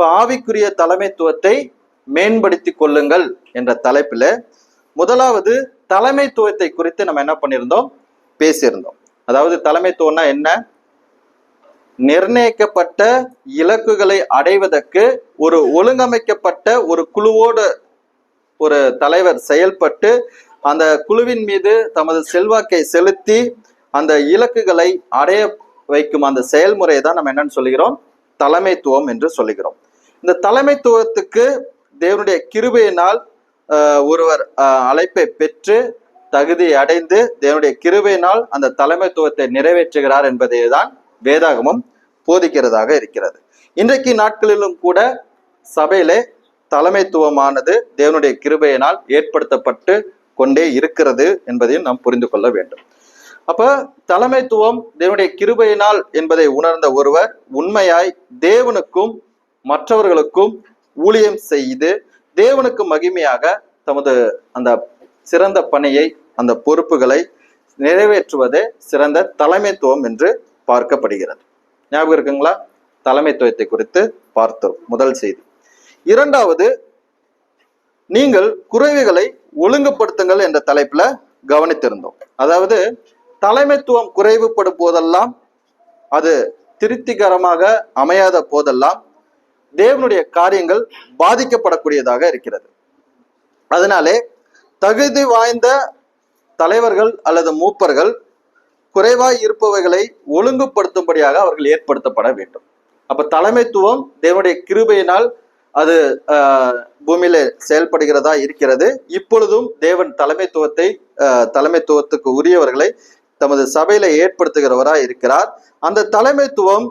இப்ப ஆவிக்குரிய தலைமைத்துவத்தை மேம்படுத்தி கொள்ளுங்கள் என்ற தலைப்புல முதலாவது தலைமைத்துவத்தை குறித்து நம்ம என்ன பண்ணியிருந்தோம், பேசியிருந்தோம். அதாவது தலைமைத்துவம்னா என்ன? நிர்ணயிக்கப்பட்ட இலக்குகளை அடைவதற்கு ஒரு ஒழுங்கமைக்கப்பட்ட ஒரு குழுவோடு ஒரு தலைவர் செயல்பட்டு அந்த குழுவின் மீது தமது செல்வாக்கை செலுத்தி அந்த இலக்குகளை அடைய வைக்கும் அந்த செயல்முறையை தான் நம்ம என்னன்னு சொல்லுகிறோம், தலைமைத்துவம் என்று சொல்லுகிறோம். இந்த தலைமைத்துவத்துக்கு தேவனுடைய கிருபையினால் ஒருவர் அழைப்பை பெற்று தகுதி அடைந்து தேவனுடைய கிருபையினால் அந்த தலைமைத்துவத்தை நிறைவேற்றுகிறார் என்பதை தான் வேதாகமம் போதிக்கிறதாக இருக்கிறது. இன்றைக்கு நாட்களிலும் கூட சபையிலே தலைமைத்துவமானது தேவனுடைய கிருபையினால் ஏற்படுத்தப்பட்டு கொண்டே இருக்கிறது என்பதையும் நாம் புரிந்து கொள்ள வேண்டும். அப்ப தலைமைத்துவம் தேவனுடைய கிருபையினால் என்பதை உணர்ந்த ஒருவர் உண்மையாய் தேவனுக்கும் மற்றவர்களுக்கும் ஊழியம் செய்து தேவனுக்கு மகிமையாக தமது அந்த சிறந்த பணியை அந்த பொறுப்புகளை நிறைவேற்றுவதே சிறந்த தலைமைத்துவம் என்று பார்க்கப்படுகிறது. ஞாபகம் இருக்குங்களா? தலைமைத்துவத்தை குறித்து பார்த்தோம் முதல் செய்தி. இரண்டாவது, நீங்கள் குறைவுகளை ஒழுங்குபடுத்துங்கள் என்ற தலைப்புல கவனித்திருந்தோம். அதாவது தலைமைத்துவம் குறைவுபடும் போதெல்லாம், அது திருப்திகரமாக அமையாத போதெல்லாம் தேவனுடைய காரியங்கள் பாதிக்கப்படக்கூடியதாக இருக்கிறது. அதனாலே தகுதி வாய்ந்த தலைவர்கள் அல்லது மூப்பர்கள் குறைவாய் இருப்பவைகளை ஒழுங்குபடுத்தும்படியாக அவர்கள் ஏற்படுத்தப்பட வேண்டும். அப்ப தலைமைத்துவம் தேவனுடைய கிருபையினால் அது பூமியில செயல்படுகிறதா இருக்கிறது. இப்பொழுதும் தேவன் தலைமைத்துவத்துக்கு உரியவர்களை தமது சபையில ஏற்படுத்துகிறவரா இருக்கிறார். அந்த தலைமைத்துவம்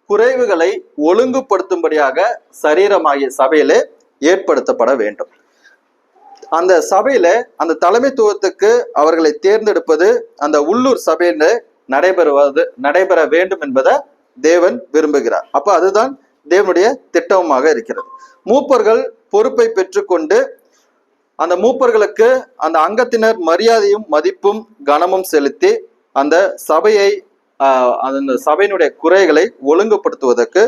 குறைவுகளை ஒழுங்குபடுத்தும்படியாக சரீரமாகிய சபையிலே ஏற்படுத்தப்பட வேண்டும். அந்த சபையில அந்த தலைமைத்துவத்துக்கு அவர்களை தேர்ந்தெடுப்பது அந்த உள்ளூர் சபையில நடைபெற வேண்டும் என்பதை தேவன் விரும்புகிறார். அப்ப அதுதான் தேவனுடைய திட்டமாக இருக்கிறது. மூப்பர்கள் பொறுப்பை பெற்றுக்கொண்டு அந்த மூப்பர்களுக்கு அந்த அங்கத்தினர் மரியாதையும் மதிப்பும் கனமும் செலுத்தி அந்த சபையை அந்த சபையினுடைய குறைகளை ஒழுங்குபடுத்துவதற்கு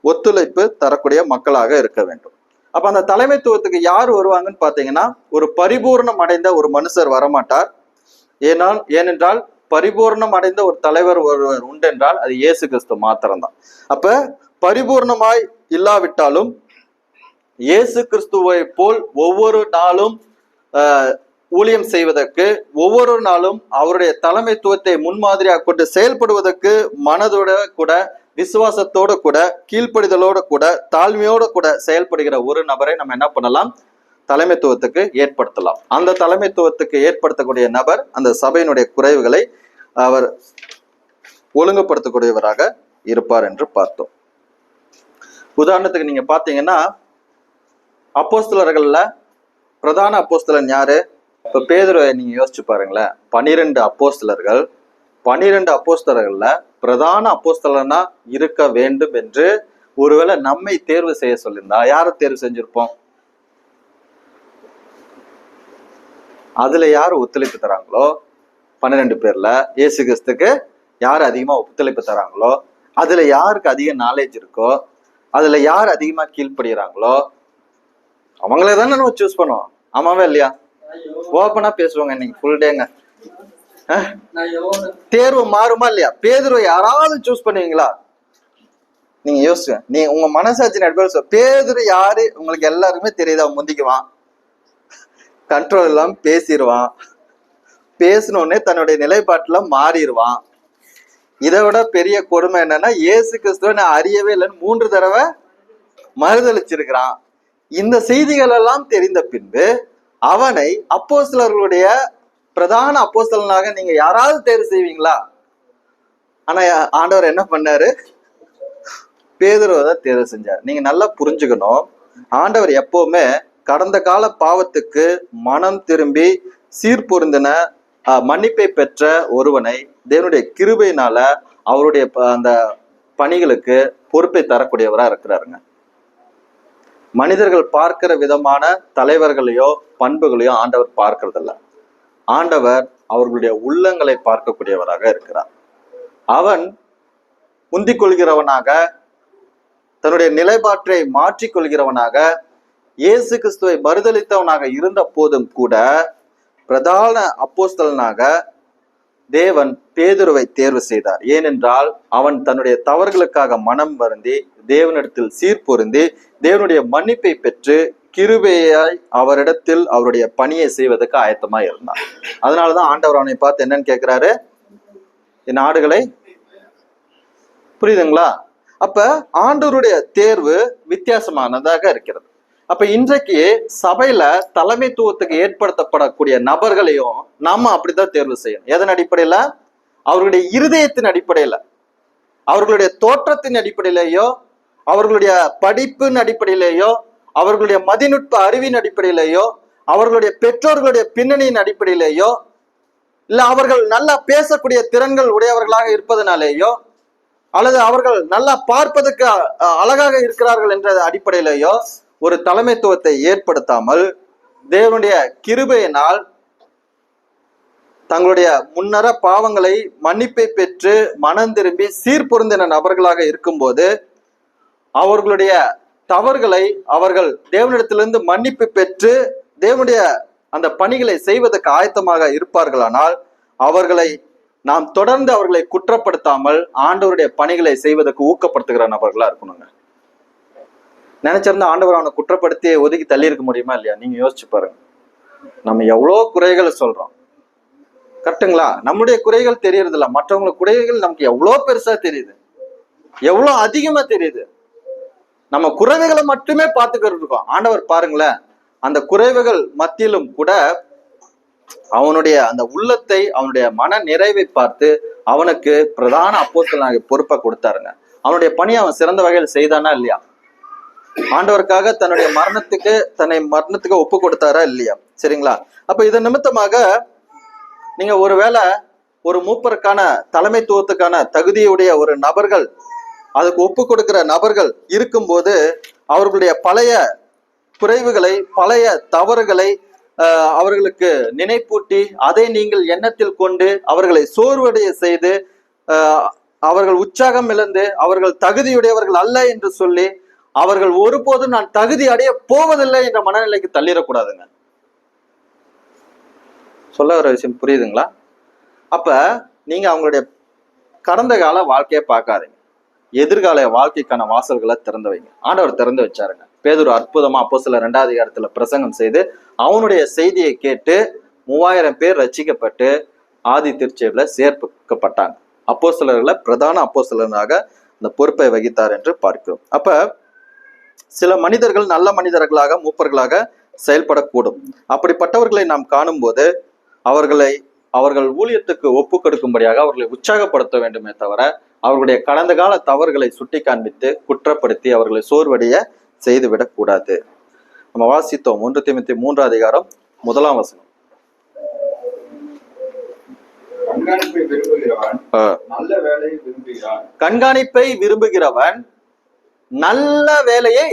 ஒத்துழைப்பு தரக்கூடிய மக்களாக இருக்க வேண்டும். அப்ப அந்த தலைமைத்துவத்துக்கு யார் வருவாங்கன்னு பாத்தீங்கன்னா, ஒரு பரிபூர்ணம் அடைந்த ஒரு மனுஷர் வரமாட்டார். ஏனென்றால் பரிபூர்ணம் அடைந்த ஒரு தலைவர் ஒருவர் உண்டென்றால் அது இயேசு கிறிஸ்து மாத்திரம்தான். அப்ப பரிபூர்ணமாய் இல்லாவிட்டாலும் இயேசு கிறிஸ்துவை போல் ஒவ்வொரு நாளும் ஊழியம் செய்வதற்கு, ஒவ்வொரு நாளும் அவருடைய தலைமைத்துவத்தை முன்மாதிரியாக கொண்டு செயல்படுவதற்கு மனதோட கூட, விசுவாசத்தோடு கூட, கீழ்ப்படிதலோடு கூட, தாழ்மையோடு கூட செயல்படுகிற ஒரு நபரை நம்ம என்ன பண்ணலாம், தலைமைத்துவத்துக்கு ஏற்படுத்தலாம். அந்த தலைமைத்துவத்துக்கு ஏற்படுத்தக்கூடிய நபர் அந்த சபையினுடைய குறைவுகளை அவர் ஒழுங்குபடுத்தக்கூடியவராக இருப்பார் என்று பார்த்தோம். உதாரணத்துக்கு நீங்க பாத்தீங்கன்னா, அப்போஸ்தலர்கள்ல பிரதான அப்போஸ்தலன் யாரு? இப்ப பேதுருவை நீங்க யோசிச்சு பாருங்களேன். 12 அப்போஸ்தலர்கள், 12 அப்போஸ்தலர்கள்ல பிரதான அப்போஸ்தலனா இருக்க வேண்டும் என்று ஒருவேளை நம்மை தேர்வு செய்ய சொல்லியிருந்தா யாரை தேர்வு செஞ்சிருப்போம்? அதுல யாரு ஒத்துழைப்பு தராங்களோ 12 பேர்ல இயேசு கிறிஸ்துக்கு யாரு அதிகமா ஒத்துழைப்பு தராங்களோ, அதுல யாருக்கு அதிக நாலேஜ் இருக்கோ, அதுல யார் அதிகமா கீழ்ப்படுகிறாங்களோ அவங்களே தானே நம்ம சூஸ் பண்ணுவோம். ஆமாவே இல்லையா? ஓப்பனா பேசுவாங்க இன்னைக்கு ஃபுல் டேங்க. தேர்வு மாறுமா இல்லையா? பேதுருவை யாராவது சூஸ் பண்ணுவீங்களா? நீங்க யோசிச்சுங்க. நீ உங்க மனசாட்சி நடுவில் பேதுரு யாரு உங்களுக்கு எல்லாருக்குமே தெரியுதா? முந்திக்குவான், கண்ட்ரோல் எல்லாம் பேசிடுவான், பேசினோடனே தன்னுடைய நிலைப்பாட்டுல மாறிடுவான். இதை விட பெரிய கொடுமை என்னன்னா, இயேசு கிறிஸ்துவ நான் அறியவே இல்லைன்னு 3 தடவை மறுதளிச்சிருக்கிறான். இந்த செய்திகள் எல்லாம் தெரிந்த பின்பு அவனை அப்போஸ்தலர்களுடைய பிரதான அப்போஸ்தலனாக நீங்க யாராவது தேர்வு செய்வீங்களா? ஆனா ஆண்டவர் என்ன பண்ணாரு? பேதுருவை தான் தேர்வு செஞ்சார். நீங்க நல்லா புரிஞ்சுக்கணும், ஆண்டவர் எப்பவுமே கடந்த கால பாவத்துக்கு மனம் திரும்பி சீர்பொருந்தின மன்னிப்பை பெற்ற ஒருவனை தேவனுடைய கிருபையினால அவருடைய அந்த பணிகளுக்கு பொறுப்பை தரக்கூடியவரா இருக்கிறாருங்க. மனிதர்கள் பார்க்கிற விதமான தலைவர்களையோ பண்புகளையோ ஆண்டவர் பார்க்கறதில்ல. ஆண்டவர் அவர்களுடைய உள்ளங்களை பார்க்கக்கூடியவராக இருக்கிறார். அவன் முந்திக் கொள்கிறவனாக தன்னுடைய நிலைப்பாட்டை மாற்றிக்கொள்கிறவனாக இயேசு கிறிஸ்துவை மறுதலித்தவனாக இருந்த போதும் கூட பிரதான அப்போஸ்தலனாக தேவன் பேதுருவை தேர்வு செய்தார். ஏனென்றால் அவன் தன்னுடைய தவறுகளுக்காக மனம் வருந்தி தேவனிடத்தில் சீர்பொருந்தி தேவனுடைய மன்னிப்பை பெற்று கிருபையாய் அவரிடத்தில் அவருடைய பணியை செய்வதற்கு ஆயத்தமா இருந்தான். அதனாலதான் ஆண்டவர் அவனை பார்த்து என்னன்னு கேட்கிறாரு, என் ஆடுகளை, புரியுதுங்களா? அப்ப ஆண்டவருடைய தேர்வு வித்தியாசமானதாக இருக்கிறது. அப்ப இன்றைக்கு சபையில தலைமைத்துவத்துக்கு ஏற்படுத்தப்படக்கூடிய நபர்களையும் நாம அப்படித்தான் தேர்வு செய்யணும். எதன் அடிப்படையில? அவர்களுடைய இருதயத்தின் அடிப்படையில, அவர்களுடைய தோற்றத்தின் அடிப்படையிலேயோ, அவர்களுடைய படிப்பின் அடிப்படையிலேயோ, அவர்களுடைய மதிநுட்ப அறிவின் அடிப்படையிலேயோ, அவர்களுடைய பெற்றோர்களுடைய பின்னணியின் அடிப்படையிலேயோ, இல்ல அவர்கள் நல்லா பேசக்கூடிய திறன்கள் உடையவர்களாக இருப்பதனாலேயோ, அல்லது அவர்கள் நல்லா பார்ப்பதற்கு அழகாக இருக்கிறார்கள் என்ற அடிப்படையிலேயோ ஒரு தலைமைத்துவத்தை ஏற்படுத்தாமல் தேவனுடைய கிருபையினால் தங்களுடைய முன்னர பாவங்களை மன்னிப்பை பெற்று மனம் திரும்பி சீர்பொருந்தின நபர்களாக இருக்கும்போது அவர்களுடைய தவறுகளை அவர்கள் தேவனிடத்திலிருந்து மன்னிப்பு பெற்று தேவனுடைய அந்த பணிகளை செய்வதற்கு ஆயத்தமாக இருப்பார்களானால் அவர்களை நாம் தொடர்ந்து அவர்களை குற்றப்படுத்தாமல் ஆண்டவருடைய பணிகளை செய்வதற்கு ஊக்கப்படுத்துகிற நபர்களா இருக்கணுங்க. நினைச்சிருந்தா ஆண்டவர் அவனை குற்றப்படுத்தி ஒதுக்கி தள்ளி இருக்க முடியுமா இல்லையா? நீங்க யோசிச்சு பாருங்க. நம்ம எவ்வளோ குறைகளை சொல்றோம், கரெக்டுங்களா? நம்முடைய குறைகள் தெரியறது இல்ல, மற்றவங்களுக்கு குறைகள் நமக்கு எவ்வளோ பெருசா தெரியுது, எவ்வளோ அதிகமா தெரியுது. நம்ம குறைவுகளை மட்டுமே பார்த்துக்கிட்டு இருக்கோம். ஆண்டவர் பாருங்களேன், அந்த குறைவுகள் மத்தியிலும் கூட அவனுடைய அந்த உள்ளத்தை, அவனுடைய மன நிறைவை பார்த்து அவனுக்கு பிரதான அப்போஸ்தலனாகிய பொறுப்பை கொடுத்தாருங்க. அவனுடைய பணியை அவன் சிறந்த வகையில் செய்தானா இல்லையா? ஆண்டவருக்காக தன்னுடைய மரணத்துக்கு ஒப்பு கொடுத்தாரா இல்லையா? சரிங்களா? அப்ப இதன் நிமித்தமாக நீங்க ஒருவேளை ஒரு மூப்பருக்கான தலைமைத்துவத்துக்கான தகுதியுடைய ஒரு நபர்கள், அதுக்கு ஒப்பு கொடுக்கிற நபர்கள் இருக்கும்போது அவர்களுடைய பழைய குறைவுகளை, பழைய தவறுகளை அவர்களுக்கு நினைப்பூட்டி அதை நீங்கள் எண்ணத்தில் கொண்டு அவர்களை சோர்வடைய செய்து அவர்கள் உற்சாகம் இழந்து அவர்கள் தகுதியுடையவர்கள் அல்ல என்று சொல்லி அவர்கள் ஒருபோதும் நான் தகுதி அடைய போவதில்லை என்ற மனநிலைக்கு தள்ளிடக்கூடாதுங்க. சொல்ல வர விஷயம் புரியுதுங்களா? அப்ப நீங்க அவங்களுடைய கடந்த கால வாழ்க்கையை பார்க்காதீங்க, எதிர்கால வாழ்க்கைக்கான வாசல்களை திறந்து வைங்க. ஆண்டவர் திறந்து வச்சாருங்க. பேதுரு அற்புதமா அப்போஸ்தலர் 2ஆம் அதிகாரத்துல பிரசங்கம் செய்து அவனுடைய செய்தியை கேட்டு 3000 பேர் ரட்சிக்கப்பட்டு ஆதி திருச்சபையில சேர்க்கப்பட்டாங்க. அப்போஸ்தலர்களை பிரதான அப்போஸ்தலனாக இந்த பொறுப்பை வகித்தார் என்று பார்க்கிறோம். அப்ப சில மனிதர்கள் நல்ல மனிதர்களாக மூப்பர்களாக செயல்படக்கூடும். அப்படிப்பட்டவர்களை நாம் காணும் போது அவர்கள் ஊழியத்துக்கு ஒப்பு கொடுக்கும்படியாக அவர்களை உற்சாகப்படுத்த வேண்டுமே தவிர அவர்களுடைய கடந்த கால தவறுகளை சுட்டி காண்பித்து குற்றப்படுத்தி அவர்களை சோர்வடைய செய்துவிடக் கூடாது. நம்ம வாசித்தோம் 1 தீமோத்தேயு 3ஆம் அதிகாரம் 1ஆம் வசனம். கண்காணிப்பை விரும்புகிறவன் நல்ல வேலையை,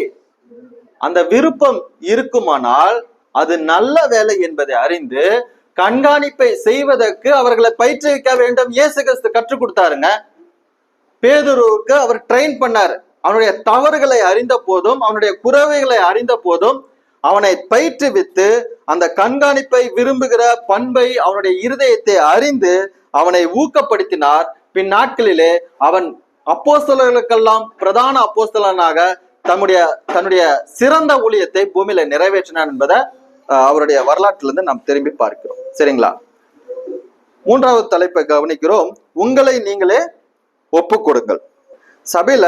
அந்த விருப்பம் இருக்குமானால் அது நல்ல வேலை என்பதை அறிந்து கண்காணிப்பை செய்வதற்கு அவர்களை பயிற்றுவிக்க வேண்டும். இயேசு கிறிஸ்து கற்றுக் கொடுத்தாருங்க. பேதுருவுக்கு அவர் ட்ரெயின் பண்ணாரு. அவனுடைய தவறுகளை அறிந்த போதும் அவனுடைய குறைவுகளை அறிந்த போதும் அவனை பயிற்றுவித்து அந்த கண்காணிப்பை விரும்புகிற பண்பை அவனுடைய இருதயத்தை அறிந்து அவனை ஊக்கப்படுத்தினார். பின் நாட்களிலே அவன் அப்போஸ்தலர்களுக்கெல்லாம் பிரதான அப்போஸ்தலனாக தன்னுடைய சிறந்த ஊழியத்தை பூமியில நிறைவேற்றினான் என்பதை அவருடைய வரலாற்றிலிருந்து நாம் திரும்பி பார்க்கிறோம். சரிங்களா? 3வது தலைப்பை கவனிக்கிறோம். உங்களை நீங்களே ஒப்பு கொடுங்கள். சபையில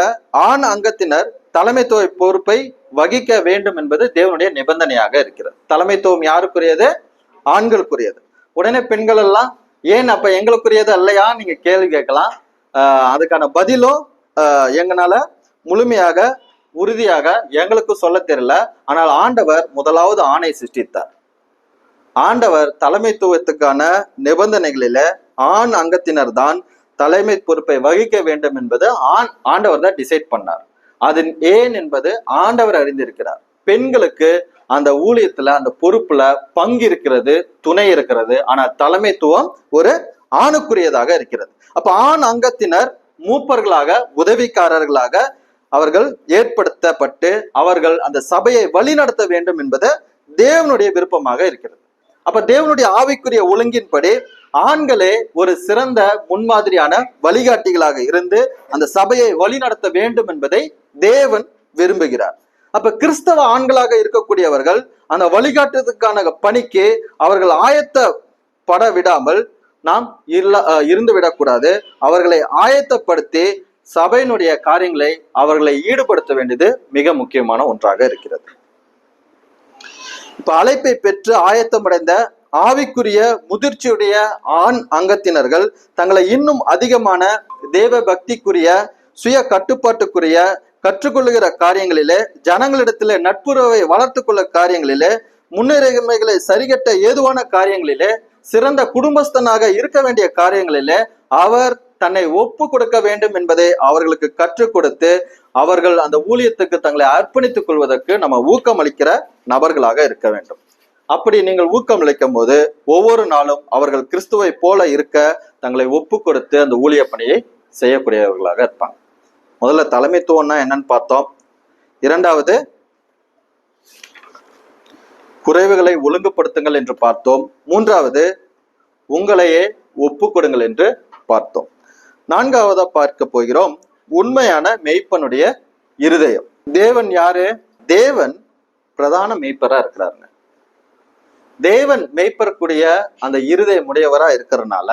ஆண் அங்கத்தினர் தலைமைத்துவ பொறுப்பை வகிக்க வேண்டும் என்பது தேவனுடைய நிபந்தனையாக இருக்கிறது. தலைமைத்துவம் யாருக்குரியது? ஆண்களுக்குரியது. உடனே பெண்கள் எல்லாம் ஏன் அப்ப எங்களுக்குரியது அல்லையா நீங்க கேள்வி கேட்கலாம். அதுக்கான பதிலும் எங்களால முழுமையாக உறுதியாக எங்களுக்கு சொல்ல தெரியல. ஆனால் ஆண்டவர் முதலாவது ஆணை சிருஷ்டித்தார். ஆண்டவர் தலைமைத்துவத்துக்கான நிபந்தனைகளில ஆண் அங்கத்தினர் தான் தலைமை பொறுப்பை வகிக்க வேண்டும் என்பது ஆண்டவர் தான் டிசைட் பண்ணார். அது ஏன் என்பது ஆண்டவர் அறிந்திருக்கிறார். பெண்களுக்கு அந்த ஊழியத்துல அந்த பொறுப்புல பங்கு இருக்கிறது, துணை இருக்கிறது. ஆனால் தலைமைத்துவம் ஒரு ஆணுக்குரியதாக இருக்கிறது. அப்ப ஆண் அங்கத்தினர் மூப்பர்களாக, உதவிக்காரர்களாக அவர்கள் ஏற்படுத்தப்பட்டு அவர்கள் அந்த சபையை வழிநடத்த வேண்டும் என்பது தேவனுடைய விருப்பமாக இருக்கிறது. அப்ப தேவனுடைய ஆவிக்குரிய ஒழுங்கின்படி ஆண்களே ஒரு சிறந்த முன்மாதிரியான வழிகாட்டிகளாக இருந்து அந்த சபையை வழிநடத்த வேண்டும் என்பதை தேவன் விரும்புகிறார். அப்ப கிறிஸ்தவ ஆண்களாக இருக்கக்கூடியவர்கள் அந்த வழிகாட்டுறதுக்கான பணிக்கு அவர்கள் ஆயத்தப்பட விடாமல் நாம் இருந்து விடக்கூடாது. அவர்களை ஆயத்தப்படுத்தி சபையினுடைய காரியங்களை அவர்களை ஈடுபடுத்த வேண்டியது மிக முக்கியமான ஒன்றாக இருக்கிறது. இப்ப அழைப்பை பெற்று ஆயத்தமடைந்த ஆவிக்குரிய முதிர்ச்சியுடைய ஆண் அங்கத்தினர்கள் தங்களை இன்னும் அதிகமான தேவ பக்திக்குரிய சுய கட்டுப்பாட்டுக்குரிய கற்றுக்கொள்ளுகிற காரியங்களிலே, ஜனங்களிடத்திலே நட்புறவை வளர்த்து கொள்ள காரியங்களிலே, முன்னுரிமைகளை சரிகட்ட ஏதுவான காரியங்களிலே, சிறந்த குடும்பஸ்தனாக இருக்க வேண்டிய காரியங்களிலே அவர் தன்னை ஒப்பு கொடுக்க வேண்டும் என்பதை அவர்களுக்கு கற்றுக் கொடுத்து அவர்கள் அந்த ஊழியத்துக்கு தங்களை அர்ப்பணித்துக் கொள்வதற்கு நம்ம ஊக்கமளிக்கிற நபர்களாக இருக்க வேண்டும். அப்படி நீங்கள் ஊக்கமளிக்கும் போது ஒவ்வொரு நாளும் அவர்கள் கிறிஸ்துவை போல இருக்க தங்களை ஒப்பு கொடுத்து அந்த ஊழிய பணியை செய்யக்கூடியவர்களாக இருப்பாங்க. முதல்ல தலைமைத்துவம்னா என்னன்னு பார்த்தோம். இரண்டாவது குறைவுகளை ஒழுங்குபடுத்துங்கள் என்று பார்த்தோம். மூன்றாவது உங்களையே ஒப்பு கொடுங்கள் என்று பார்த்தோம். நான்காவதா பார்க்க போகிறோம் உண்மையான மெய்ப்பனுடைய இருதயம். தேவன் யாரு? தேவன் பிரதான மெய்ப்பரா இருக்கிறாருங்க. தேவன் மெய்ப்பரக்கூடிய அந்த இருதயம் உடையவரா இருக்கிறதுனால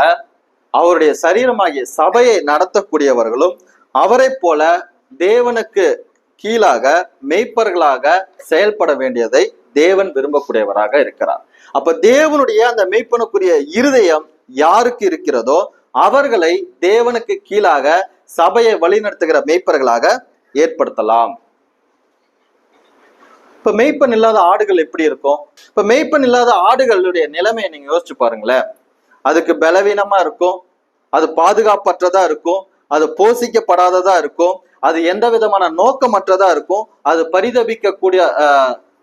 அவருடைய சரீரமாகிய சபையை நடத்தக்கூடியவர்களும் அவரை போல தேவனுக்கு கீழாக மெய்ப்பர்களாக செயல்பட வேண்டியதை தேவன் விரும்பக்கூடியவராக இருக்கிறார். அப்ப தேவனுடைய அந்த மெய்ப்பனுக்குரிய இருதயம் யாருக்கு இருக்கிறதோ அவர்களை தேவனுக்கு கீழாக சபையை வழிநடத்துகிற மெய்ப்பர்களாக ஏற்படுத்தலாம். இப்ப மெய்ப்பன் இல்லாத ஆடுகள் எப்படி இருக்கும்? இப்ப மெய்ப்பன் இல்லாத ஆடுகளுடைய நிலைமையை நீங்க யோசிச்சு பாருங்களேன். அதுக்கு பலவீனமா இருக்கும், அது பாதுகாப்பற்றதா இருக்கும், அது போஷிக்கப்படாததா இருக்கும், அது எந்த விதமான நோக்கமற்றதா இருக்கும், அது பரிதபிக்க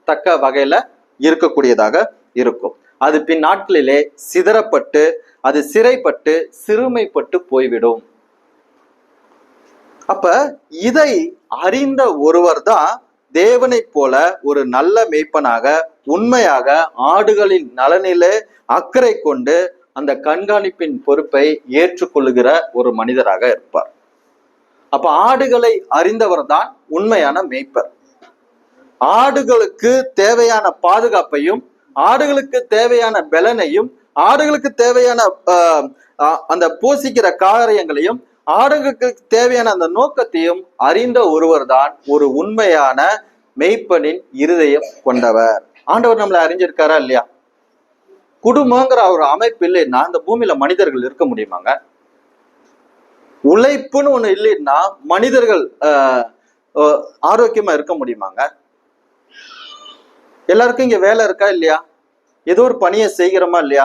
தக்க வகையில இருக்கக்கூடியதாக இருக்கும். அது பின் நாட்களிலே சிதறப்பட்டு அது சிறைப்பட்டு சிறுமைப்பட்டு போய்விடும். அப்ப இதை அறிந்த ஒருவர் தான் தேவனை போல ஒரு நல்ல மெய்ப்பனாக உண்மையாக ஆடுகளின் நலனிலே அக்கறை கொண்டு அந்த கண்காணிப்பின் பொறுப்பை ஏற்றுக்கொள்ளுகிற ஒரு மனிதராக இருப்பார். அப்ப ஆடுகளை அறிந்தவர் தான் உண்மையான மெய்ப்பர். ஆடுகளுக்கு தேவையான பாதுகாப்பையும் ஆடுகளுக்கு தேவையான பலனையும் ஆடுகளுக்கு தேவையான அந்த போஷிக்கிற காரியங்களையும் ஆடுகளுக்கு தேவையான அந்த நோக்கத்தையும் அறிந்த ஒருவர் தான் ஒரு உண்மையான மெய்ப்பனின் இருதயம் கொண்டவர். ஆண்டவர் நம்மளை அறிஞ்சிருக்காரா இல்லையா? குடும்பங்கிற ஒரு அமைப்பு இல்லைன்னா இந்த பூமியில மனிதர்கள் இருக்க முடியுமாங்க? உழைப்புன்னு ஒண்ணு இல்லைன்னா மனிதர்கள் ஆரோக்கியமா இருக்க முடியுமாங்க? எல்லாருக்கும் இங்க வேலை இருக்கா இல்லையா? ஏதோ ஒரு பணியை செய்கிறோமா இல்லையா?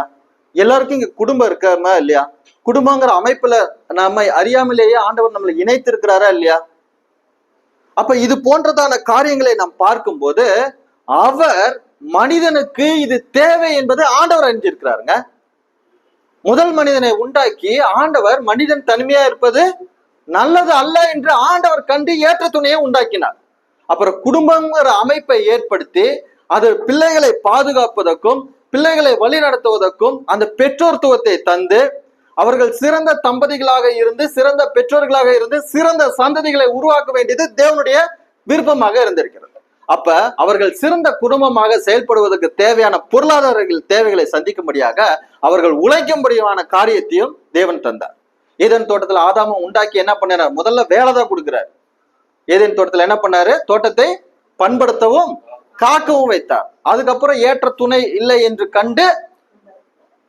எல்லாருக்கும் இங்க குடும்பம் இருக்காமா இல்லையா? குடும்பங்கிற அமைப்புல நம்மை அறியாமலேயே ஆண்டவர் நம்மளை இணைத்திருக்கிறாரா இல்லையா? அப்ப இது போன்றதான காரியங்களை நாம் பார்க்கும்போது அவர் மனிதனுக்கு இது தேவை என்பது ஆண்டவர் அறிஞ்சிருக்கிறாருங்க. முதல் மனிதனை உண்டாக்கி ஆண்டவர் மனிதன் தனிமையா இருப்பது நல்லது அல்ல என்று ஆண்டவர் கண்டு ஏற்ற துணையை உண்டாக்கினார். அப்புறம் குடும்பங்கிற அமைப்பை ஏற்படுத்தி அது பிள்ளைகளை பாதுகாப்பதற்கும் பிள்ளைகளை வழி நடத்துவதற்கும் அந்த பெற்றோர்த்துவத்தை தந்து அவர்கள் சிறந்த தம்பதிகளாக இருந்து சிறந்த பெற்றோர்களாக இருந்து சிறந்த சந்ததிகளை உருவாக்க வேண்டியது தேவனுடைய விருப்பமாக இருந்திருக்கிறது. அப்ப அவர்கள் சிறந்த குடும்பமாக செயல்படுவதற்கு தேவையான பொருளாதார தேவைகளை சந்திக்கும்படியாக அவர்கள் உழைக்கும்படியான காரியத்தையும் தேவன் தந்தார். ஏதேன் தோட்டத்துல ஆதாம உண்டாக்கி என்ன பண்ணார்? முதல்ல வேலை தான் கொடுக்கிறார். ஏதேன் தோட்டத்துல என்ன பண்ணாரு? தோட்டத்தை பண்படுத்தவும் காக்கவும் வைத்தார். அதுக்கப்புறம் ஏற்ற துணை இல்லை என்று கண்டு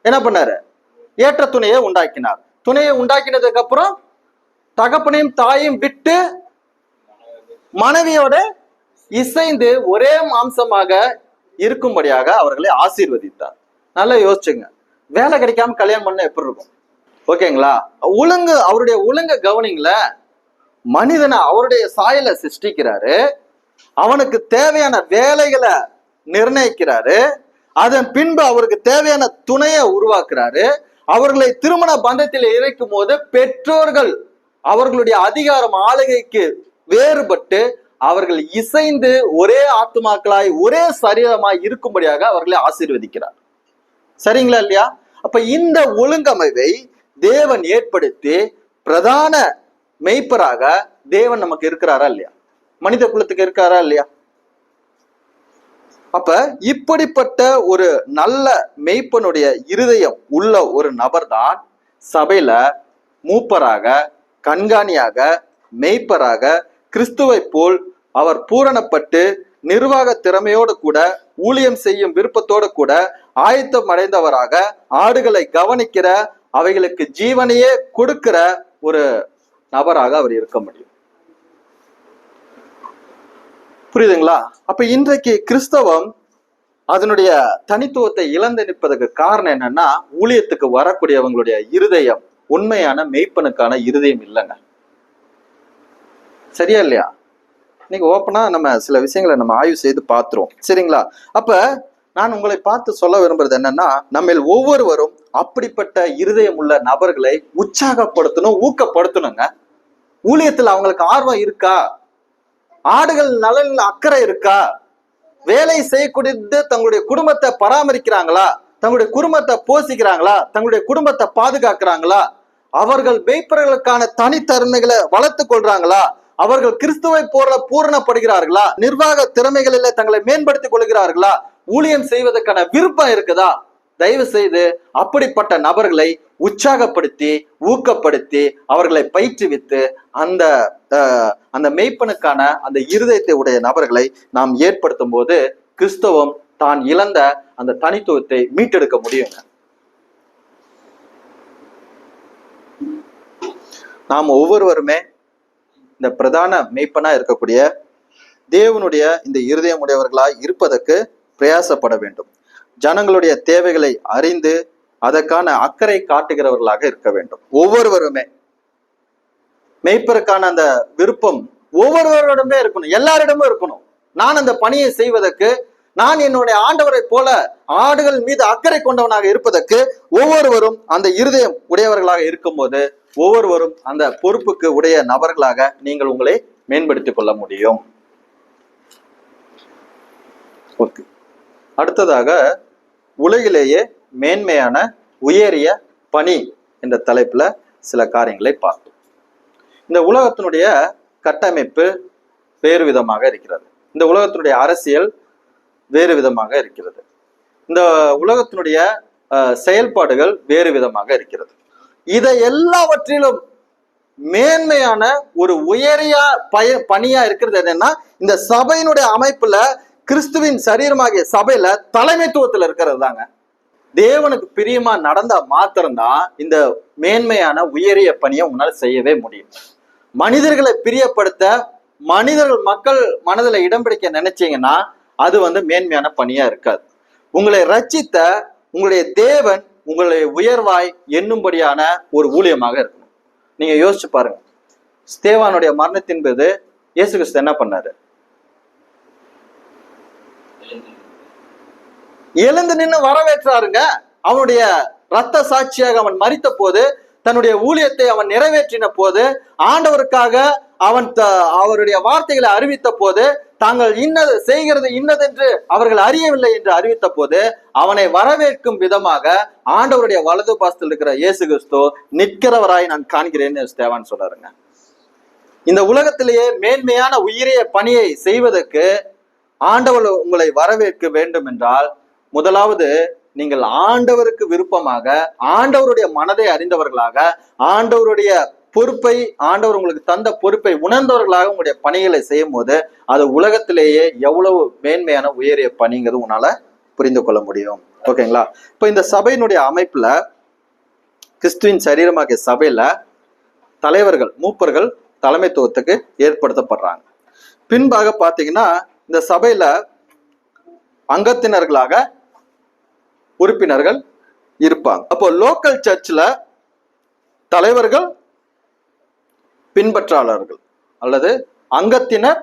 என்ன பண்ணாரு? ஏற்ற துணையை உண்டாக்கினார். துணையை உண்டாக்கினதுக்கு அப்புறம் தகப்பனையும் தாயையும் விட்டு மனைவியோட இசைந்து ஒரே மாம்சமாக இருக்கும்படியாக அவர்களை ஆசீர்வதித்தார். நல்லா யோசிச்சுங்க. வேலை கிடைக்காம கல்யாணம் பண்ண எப்படி இருக்கும்? ஓகேங்களா? அவருடைய ஒழுங்க கவனிங்கள. மனிதனை அவருடைய சாயலை சிருஷ்டிக்கிறாரு, அவனுக்கு தேவையான வேலைகளை நிர்ணயிக்கிறாரு, அதன் பின்பு அவருக்கு தேவையான துணையை உருவாக்குறாரு. அவர்களை திருமண பந்தத்தில் இறைக்கும் போது பெற்றோர்கள் அவர்களுடைய அதிகாரம் ஆளுகைக்கு வேறுபட்டு அவர்கள் இசைந்து ஒரே ஆத்துமாக்களாய் ஒரே சரீரமாய் இருக்கும்படியாக அவர்களை ஆசீர்வதிக்கிறார். சரிங்களா இல்லையா? அப்ப இந்த ஒழுங்கமைவை தேவன் ஏற்படுத்தி பிரதான மெய்ப்பராக தேவன் நமக்கு இருக்கிறாரா இல்லையா? மனித குலத்துக்கு இருக்காரா இல்லையா? அப்ப இப்படிப்பட்ட ஒரு நல்ல மெய்ப்பனுடைய இருதயம் உள்ள ஒரு நபர் தான் சபையில மூப்பராக, கண்காணியாக, மெய்ப்பராக கிறிஸ்துவை போல் அவர் பூரணப்பட்டு நிர்வாக திறமையோடு கூட ஊழியம் செய்யும் விருப்பத்தோடு கூட ஆயத்தம் அடைந்தவராக ஆடுகளை கவனிக்கிற, அவைகளுக்கு ஜீவனையே கொடுக்கிற ஒரு நபராக அவர் இருக்க முடியும். புரியுதுங்களா? அப்ப இன்றைக்கு கிறிஸ்தவம் அதனுடைய தனித்துவத்தை இழந்து நிற்பதற்கு காரணம் என்னன்னா, ஊழியத்துக்கு வரக்கூடியவங்களுடைய இருதயம் உண்மையான மெய்ப்பனுக்கான இருதயம் இல்லைங்க. சரியா இல்லையா? இன்னைக்கு ஓப்பனா நம்ம சில விஷயங்களை நம்ம ஆய்வு செய்து பார்த்துருவோம். சரிங்களா? அப்ப நான் உங்களை பார்த்து சொல்ல விரும்புறது என்னன்னா, நம்ம ஒவ்வொருவரும் அப்படிப்பட்ட இருதயம் உள்ள நபர்களை உற்சாகப்படுத்தணும், ஊக்கப்படுத்தணுங்க. ஊழியத்துல அவங்களுக்கு ஆர்வம் இருக்கா? ஆடுகள் நலனில் அக்கறை இருக்கா? வேலை செய்யக்கூடியது தங்களுடைய குடும்பத்தை பராமரிக்கிறாங்களா? தங்களுடைய குடும்பத்தை போஷிக்கிறாங்களா? தங்களுடைய குடும்பத்தை பாதுகாக்கிறாங்களா? அவர்கள் மேய்ப்பர்களுக்கான தனித்தன்மைகளை வளர்த்து கொள்றாங்களா? அவர்கள் கிறிஸ்துவை போல பூரணப்படுகிறார்களா? நிர்வாக திறமைகளில தங்களை மேம்படுத்திக் கொள்கிறார்களா? ஊழியம் செய்வதற்கான விருப்பம் இருக்குதா? தயவு செய்து அப்படிப்பட்ட நபர்களை உற்சாகப்படுத்தி ஊக்கப்படுத்தி அவர்களை பயிற்றுவித்து அந்த மெய்ப்பனுக்கான அந்த இருதயத்தை உடைய நபர்களை நாம் ஏற்படுத்தும் போது கிறிஸ்தவம் தான் இழந்த அந்த தனித்துவத்தை மீட்டெடுக்க முடியுங்க. நாம் ஒவ்வொருவருமே இந்த பிரதான மெய்ப்பனா இருக்கக்கூடிய தேவனுடைய இந்த இருதயம் உடையவர்களாய் இருப்பதற்கு பிரயாசப்பட வேண்டும். ஜனங்களுடைய தேவைகளை அறிந்து அதற்கான அக்கறை காட்டுகிறவர்களாக இருக்க வேண்டும். ஒவ்வொருவருமே மெய்ப்பருக்கான அந்த விருப்பம் ஒவ்வொருவரிடமே இருக்கணும், எல்லாரிடமும் இருக்கணும். நான் அந்த பணியை செய்வதற்கு, நான் என்னுடைய ஆண்டவரை போல ஆடுகள் மீது அக்கறை கொண்டவனாக இருப்பதற்கு ஒவ்வொருவரும் அந்த இருதயம் உடையவர்களாக இருக்கும்போது ஒவ்வொருவரும் அந்த பொறுப்புக்கு உடைய நபர்களாக நீங்கள் உங்களை மேம்படுத்திக் கொள்ள முடியும். ஓகே, அடுத்ததாக உலகிலேயே மேன்மையான உயரிய பணி என்ற தலைப்புல சில காரியங்களை பார்த்தோம். இந்த உலகத்தினுடைய கட்டமைப்பு வேறு விதமாக இருக்கிறது. இந்த உலகத்தினுடைய அரசியல் வேறு விதமாக இருக்கிறது. இந்த உலகத்தினுடைய செயல்பாடுகள் வேறு விதமாக இருக்கிறது. இதை எல்லாவற்றிலும் மேன்மையான ஒரு உயரிய பணியா இருக்கிறது என்னன்னா, இந்த சபையினுடைய அமைப்புல கிறிஸ்துவின் சரீரமாகிய சபையில தலைமைத்துவத்துல இருக்கிறது தாங்க. தேவனுக்கு பிரியமா நடந்தா மாத்திரம்தான் இந்த மேன்மையான உயரிய பணியை உங்களால செய்யவே முடியும். மனிதர்களை பிரியப்படுத்த, மனிதர்கள் மக்கள் மனதில் இடம் பிடிக்க நினைச்சீங்கன்னா அது மேன்மையான பணியா இருக்காது. உங்களை ரட்சித்த உங்களுடைய தேவன் உங்களை உயர்வாய் எண்ணும்படியான ஒரு ஊழியமாக இருக்கணும். நீங்க யோசிச்சு பாருங்க, ஸ்தேவானுடைய மரணத்தின் போது இயேசு கிறிஸ்து என்ன பண்ணாரு? எழுந்து நின்று வரவேற்றாருங்க. அவனுடைய ரத்த சாட்சியாக அவன் மரித்த போது, தன்னுடைய ஊழியத்தை அவன் நிறைவேற்றின போது, ஆண்டவருக்காக அவன் அவருடைய வார்த்தைகளை அறிவித்த போது, தாங்கள் இன்னது செய்கிறது இன்னதென்று அவர்கள் அறியவில்லை என்று அறிவித்த போது, அவனை வரவேற்கும் விதமாக ஆண்டவருடைய வலது பாசத்தில் இருக்கிற இயேசு கிறிஸ்து நிற்கிறவராய் நான் காண்கிறேன்னு ஸ்தேவான் சொல்றாருங்க. இந்த உலகத்திலேயே மேன்மையான உயரிய பணியை செய்வதற்கு ஆண்டவர் உங்களை வரவேற்க வேண்டும் என்றால், முதலாவது நீங்கள் ஆண்டவருக்கு விருப்பமாக, ஆண்டவருடைய மனதை அறிந்தவர்களாக, ஆண்டவருடைய பொறுப்பை, ஆண்டவர் உங்களுக்கு தந்த பொறுப்பை உணர்ந்தவர்களாக உங்களுடைய பணிகளை செய்யும் போது அது உலகத்திலேயே எவ்வளவு மேன்மையான உயரிய பணிங்கிறது உன்னால புரிந்து கொள்ள முடியும். ஓகேங்களா? இப்ப இந்த சபையினுடைய அமைப்புல, கிறிஸ்துவின் சரீரமாகிய சபையில தலைவர்கள், மூப்பர்கள் தலைமைத்துவத்துக்கு ஏற்படுத்தப்படுறாங்க. பின்பாக பாத்தீங்கன்னா இந்த சபையில அங்கத்தினர்களாக உறுப்பினர்கள் இருப்பாங்க. அப்போ லோக்கல் சர்ச்ல தலைவர்கள், பின்பற்றாளர்கள் அல்லது அங்கத்தினர்,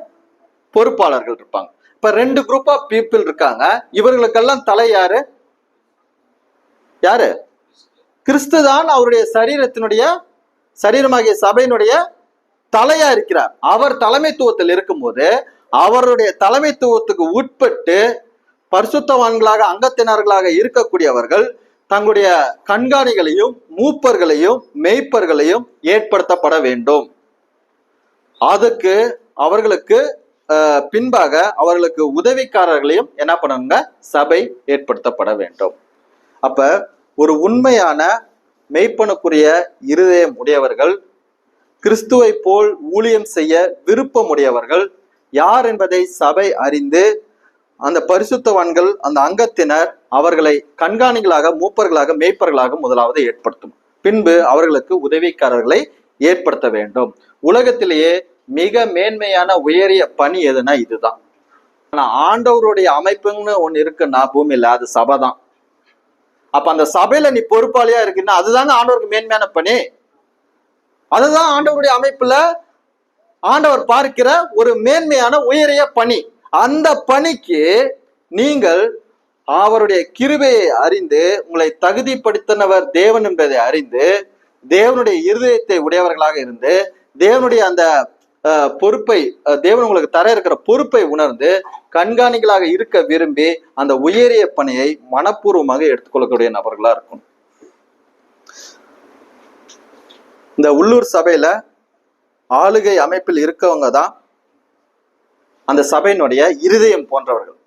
பொறுப்பாளர்கள் இருப்பாங்க. இப்ப 2 குரூப் ஆஃப் பீப்புள் இருக்காங்க. இவர்களுக்கெல்லாம் தலை யாரு? யாரு? கிறிஸ்து தான் அவருடைய சரீரத்தினுடைய, சரீரமாகிய சபையினுடைய தலையா இருக்கிறார். அவர் தலைமைத்துவத்தில் இருக்கும்போது அவருடைய தலைமைத்துவத்துக்கு உட்பட்டு பரிசுத்தவான்களாக அங்கத்தினர்களாக இருக்கக்கூடியவர்கள் தங்களுடைய கண்காணிகளையும் மூப்பர்களையும் மெய்ப்பர்களையும் ஏற்படுத்தப்பட வேண்டும். அதுக்கு அவர்களுக்கு பின்பாக அவர்களுக்கு உதவிக்காரர்களையும் என்ன பண்ணுங்க, சபை ஏற்படுத்தப்பட வேண்டும். அப்ப ஒரு உண்மையான மெய்ப்பனுக்குரிய இருதயம் உடையவர்கள், கிறிஸ்துவை போல் ஊழியம் செய்ய விருப்பம் உடையவர்கள் யார் என்பதை சபை அறிந்து அந்த பரிசுத்தவான்கள் அந்த அங்கத்தினர் அவர்களை கண்காணிகளாக மூப்பர்களாக மெய்ப்பர்களாக முதலாவது ஏற்படுத்தும். பின்பு அவர்களுக்கு உதவிக்காரர்களை ஏற்படுத்த வேண்டும். உலகத்திலேயே மிக மேன்மையான உயரிய பணி எதுனா இதுதான். ஆனா ஆண்டவருடைய அமைப்புன்னு ஒண்ணு இருக்குன்னா பூமியில அது சபை தான். அப்ப அந்த சபையில நீ பொறுப்பாளியா இருக்குன்னா அதுதாங்க ஆண்டவருக்கு மேன்மையான பணி. அதுதான் ஆண்டவருடைய அமைப்புல ஆண்டவர் பார்க்கிற ஒரு மேன்மையான உயரிய பணி. அந்த பணிக்கு நீங்கள் அவருடைய கிருபையை அறிந்து உங்களை தகுதிப்படுத்தினவர் தேவன் என்பதை அறிந்து தேவனுடைய இருதயத்தை உடையவர்களாக இருந்து தேவனுடைய அந்த பொறுப்பை தேவன் உங்களுக்கு தர இருக்கிற பொறுப்பை உணர்ந்து கண்காணிகளாக இருக்க விரும்பி அந்த உயரிய பணியை மனப்பூர்வமாக எடுத்துக்கொள்ளக்கூடிய நபர்களா இருக்கும். இந்த உள்ளூர் சபையில ஆளுகை அமைப்பில் இருக்கவங்க தான் அந்த சபையினுடைய இருதயம் போன்றவர்கள்.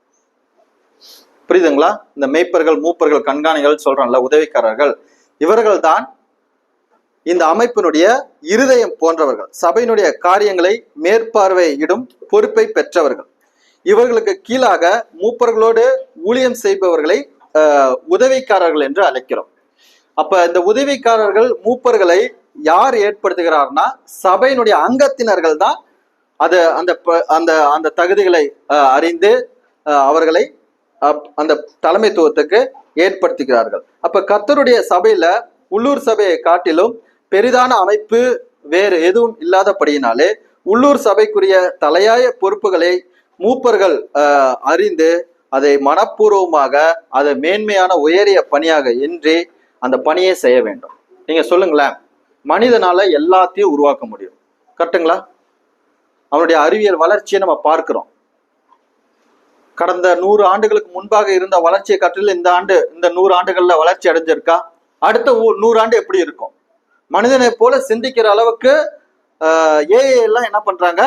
புரியுதுங்களா? இந்த மெய்ப்பர்கள் மூப்பர்கள் கண்காணிகள் சொல்றாங்கல்ல, உதவிக்காரர்கள், இவர்கள் தான் இந்த அமைப்பினுடைய இருதயம் போன்றவர்கள். சபையினுடைய காரியங்களை மேற்பார்வையிடும் பொறுப்பை பெற்றவர்கள். இவர்களுக்கு கீழாக மூப்பர்களோடு ஊழியம் செய்பவர்களை உதவிக்காரர்கள் என்று அழைக்கிறோம். அப்ப இந்த உதவிக்காரர்கள் மூப்பர்களை யார் ஏற்படுத்துகிறார்னா சபையினுடைய அங்கத்தினர்கள் தான் அது அந்த அந்த அந்த தகுதிகளை அறிந்து அவர்களை அந்த தலைமைத்துவத்துக்கு ஏற்படுத்துகிறார்கள். அப்ப கர்த்தருடைய சபையில உள்ளூர் சபையை காட்டிலும் பெரிதான அமைப்பு வேறு எதுவும் இல்லாதபடியினாலே உள்ளூர் சபைக்குரிய தலையாய பொறுப்புகளை மூப்பர்கள் அறிந்து அதை மனப்பூர்வமாக அதை மேன்மையான உயரிய பணியாக என்று அந்த பணியை செய்ய வேண்டும். நீங்க சொல்லுங்களேன், மனிதனால எல்லாத்தையும் உருவாக்க முடியும், கரெக்டுங்களா? அவனுடைய அறிவியல் வளர்ச்சியை நம்ம பார்க்கிறோம். கடந்த 100 ஆண்டுகளுக்கு முன்பாக இருந்த வளர்ச்சியை காட்டில் இந்த 100 ஆண்டுகள்ல வளர்ச்சி அடைஞ்சிருக்கா? அடுத்த 100 ஆண்டு எப்படி இருக்கும்? மனிதனை போல சிந்திக்கிற அளவுக்கு ஏஐ எல்லாம் என்ன பண்றாங்க,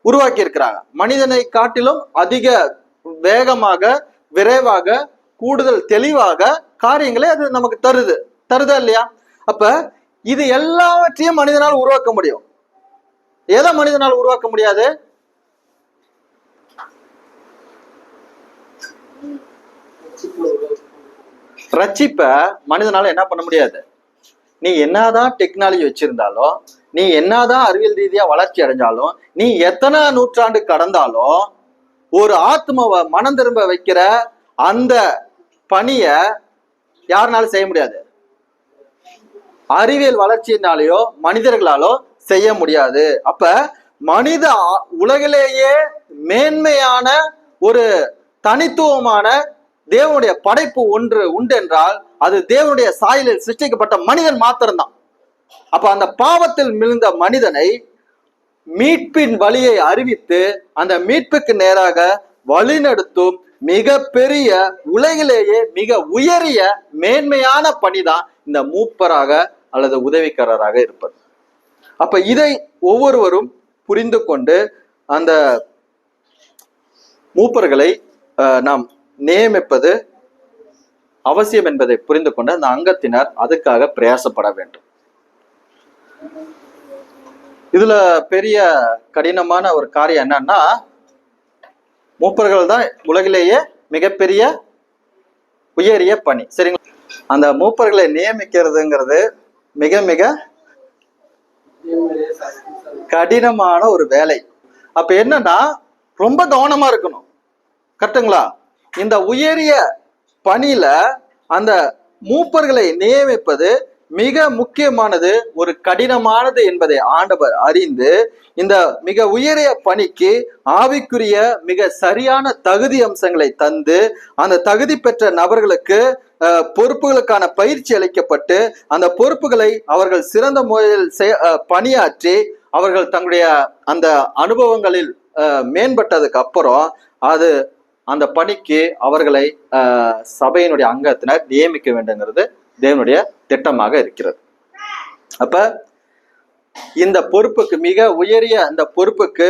உருவாக்கி இருக்கிறாங்க. மனிதனை காட்டிலும் அதிக வேகமாக விரைவாக கூடுதல் தெளிவாக காரியங்களை அது நமக்கு தருதா இல்லையா? அப்ப இது எல்லாவற்றையும் மனிதனால் உருவாக்க முடியும். எதை மனிதனால் உருவாக்க முடியாது? ரட்சிப்ப மனிதனால என்ன பண்ண முடியாது. நீ என்னதான் டெக்னாலஜி வச்சிருந்தாலும், நீ என்னதான் அறிவியல் ரீதியா வளர்ச்சி அடைஞ்சாலும், நீ எத்தனை நூற்றாண்டு கடந்தாலும் ஒரு ஆத்மாவை மனம் திரும்ப வைக்கிற அந்த பணிய யாருனாலும் செய்ய முடியாது. அறிவியல் வளர்ச்சியினாலேயோ மனிதர்களாலோ செய்ய முடியாது. அப்ப மனித உலகிலேயே மேன்மையான ஒரு தனித்துவமான தேவனுடைய படைப்பு ஒன்று உண்டு என்றால் அது தேவனுடைய சாயலில் சிருஷ்டிக்கப்பட்ட மனிதன் மாத்திரம்தான். அப்ப அந்த பாவத்தில் விழுந்த மனிதனை மீட்பின் வழியை அறிவித்து அந்த மீட்புக்கு நேராக வழிநடத்தும் மிக பெரிய உலகிலேயே மிக உயரிய மேன்மையான பணிதான் இந்த மூப்பராக அல்லது உதவிக்காரராக இருப்பது. அப்ப இதை ஒவ்வொருவரும் புரிந்து கொண்டு அந்த மூப்பர்களை நாம் நியமிப்பது அவசியம் என்பதை புரிந்து கொண்டு அந்த அங்கத்தினர் அதுக்காக பிரயாசப்பட வேண்டும். இதுல பெரிய கடினமான ஒரு காரியம் என்னன்னா, மூப்பர்கள் தான் உலகிலேயே மிகப்பெரிய உயரிய பணி, சரிங்களா? அந்த மூப்பர்களை நியமிக்கிறதுங்கிறது மிக மிக கடினமான ஒரு வேலை. அப்ப என்னன்னா ரொம்ப கவனமா இருக்கணும், கரெக்டுங்களா? இந்த உயரிய பணியில அந்த மூப்பர்களை நியமிப்பது மிக முக்கியமானது, ஒரு கடினமானது என்பதை ஆண்டவர் அறிந்து இந்த மிக உயரிய பணிக்கு ஆவிக்குரிய மிக சரியான தகுதி அம்சங்களை தந்து அந்த தகுதி பெற்ற நபர்களுக்கு பொறுப்புகளுக்கான பயிற்சி அளிக்கப்பட்டு அந்த பொறுப்புகளை அவர்கள் சிறந்த முறையில் பணியாற்றி அவர்கள் தங்களுடைய அந்த அனுபவங்களில் மேம்பட்டதுக்கு அப்புறம் அது அந்த பணிக்கு அவர்களை சபையினுடைய அங்கத்தினர் நியமிக்க வேண்டுங்கிறது தேவனுடைய திட்டமாக இருக்கிறது. அப்ப இந்த பொறுப்புக்கு, மிக உயரிய அந்த பொறுப்புக்கு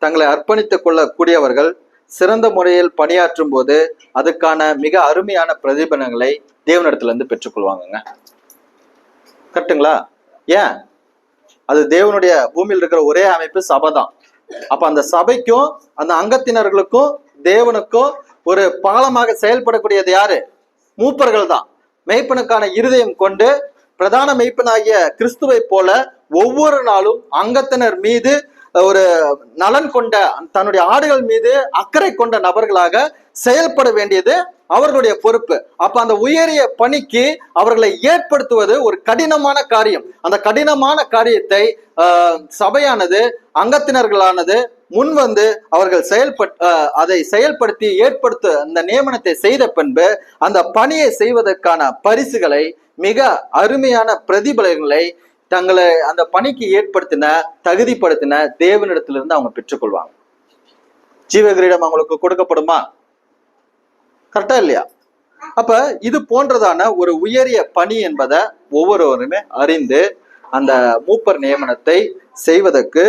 தங்களை அர்ப்பணித்துக் கொள்ளக்கூடியவர்கள் சிறந்த முறையில் பணியாற்றும் போது அதுக்கான மிக அருமையான பிரதிபலங்களை தேவனிடத்துல இருந்து பெற்றுக்கொள்வாங்க. கரெக்டுங்களா? ஏன்? அது தேவனுடைய பூமியில் இருக்கிற ஒரே அமைப்பு சபை தான். அப்ப அந்த சபைக்கும் அந்த அங்கத்தினர்களுக்கும் தேவனுக்கும் ஒரு பாலமாக செயல்படக்கூடியது யாரு? மூப்பர்கள் தான். மெய்ப்பனுக்கான இருதயம் கொண்டு பிரதான மெய்ப்பனாகிய கிறிஸ்துவை போல ஒவ்வொரு நாளும் அங்கத்தினர் மீது ஒரு நலன் கொண்ட, தன்னுடைய ஆடுகள் மீது அக்கறை கொண்ட நபர்களாக செயல்பட வேண்டியது அவர்களுடைய பொறுப்பு. அப்ப அந்த உயரிய பணிக்கு அவர்களை ஏற்படுத்துவது ஒரு கடினமான காரியம். அந்த கடினமான காரியத்தை சபையானது, அங்கத்தினர்களானது முன் வந்து அவர்கள் அதை செயல்படுத்தி ஏற்படுத்த அந்த நியமனத்தை செய்த பின்பு அந்த பணியை செய்வதற்கான பரிசுகளை, மிக அருமையான பிரதிபலங்களை தங்களை அந்த பணிக்கு ஏற்படுத்தின, தகுதிப்படுத்தின தேவனிடத்திலிருந்து அவங்க பெற்றுக்கொள்வாங்க. ஜீவகிரீடம் அவங்களுக்கு கொடுக்கப்படுமா? கரெக்டா இல்லையா? அப்ப இது போன்றதான ஒரு உயரிய பணி என்பதை ஒவ்வொருவருமே அறிந்து அந்த மூப்பர் நியமனத்தை செய்வதற்கு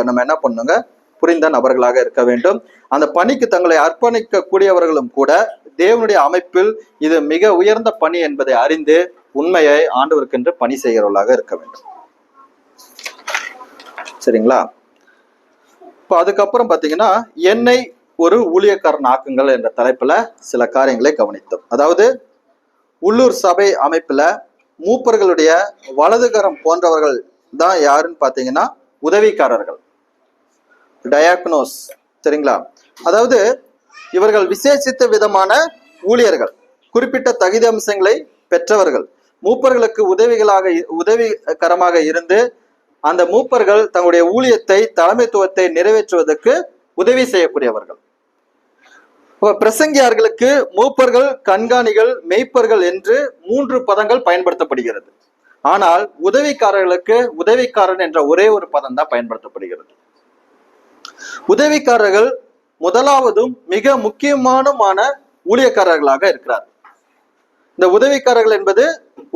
நம்ம என்ன பண்ணுங்க, புரிந்த நபர்களாக இருக்க வேண்டும். அந்த பணிக்கு தங்களை அர்ப்பணிக்க கூடியவர்களும் கூட தேவனுடைய அமைப்பில் இது மிக உயர்ந்த பணி என்பதை அறிந்து உண்மையை ஆண்டவருக்கென்று பணி செய்கிறவர்களாக இருக்க வேண்டும். சரிங்களா? இப்போ அதுக்கப்புறம் பாத்தீங்கன்னா, என்னை ஒரு ஊழியக்காரன் ஆக்குங்கள் என்ற தலைப்புல சில காரியங்களை கவனித்தோம். அதாவது உள்ளூர் சபை அமைப்புல மூப்பர்களுடைய வலதுகரம் போன்றவர்கள் தான் யாருன்னு பாத்தீங்கன்னா உதவிக்காரர்கள், டயாக்னோஸ். சரிங்களா? அதாவது இவர்கள் விசேஷித்த விதமான ஊழியர்கள், குறிப்பிட்ட தகுதி அம்சங்களை பெற்றவர்கள், மூப்பர்களுக்கு உதவிகரமாக இருந்து அந்த மூப்பர்கள் தங்களுடைய ஊழியத்தை, தலைமைத்துவத்தை நிறைவேற்றுவதற்கு உதவி செய்யக்கூடியவர்கள். பிரசங்கியார்களுக்கு மூப்பர்கள், கண்காணிகள், மெய்ப்பர்கள் என்று 3 பதங்கள் பயன்படுத்தப்படுகிறது. ஆனால் உதவிக்காரர்களுக்கு உதவிக்காரன் என்ற ஒரே ஒரு பதம் தான் பயன்படுத்தப்படுகிறது. உதவிக்காரர்கள் முதலாவதும் மிக முக்கியமான ஊழியக்காரர்களாக இருக்கிறார். இந்த உதவிக்காரர்கள் என்பது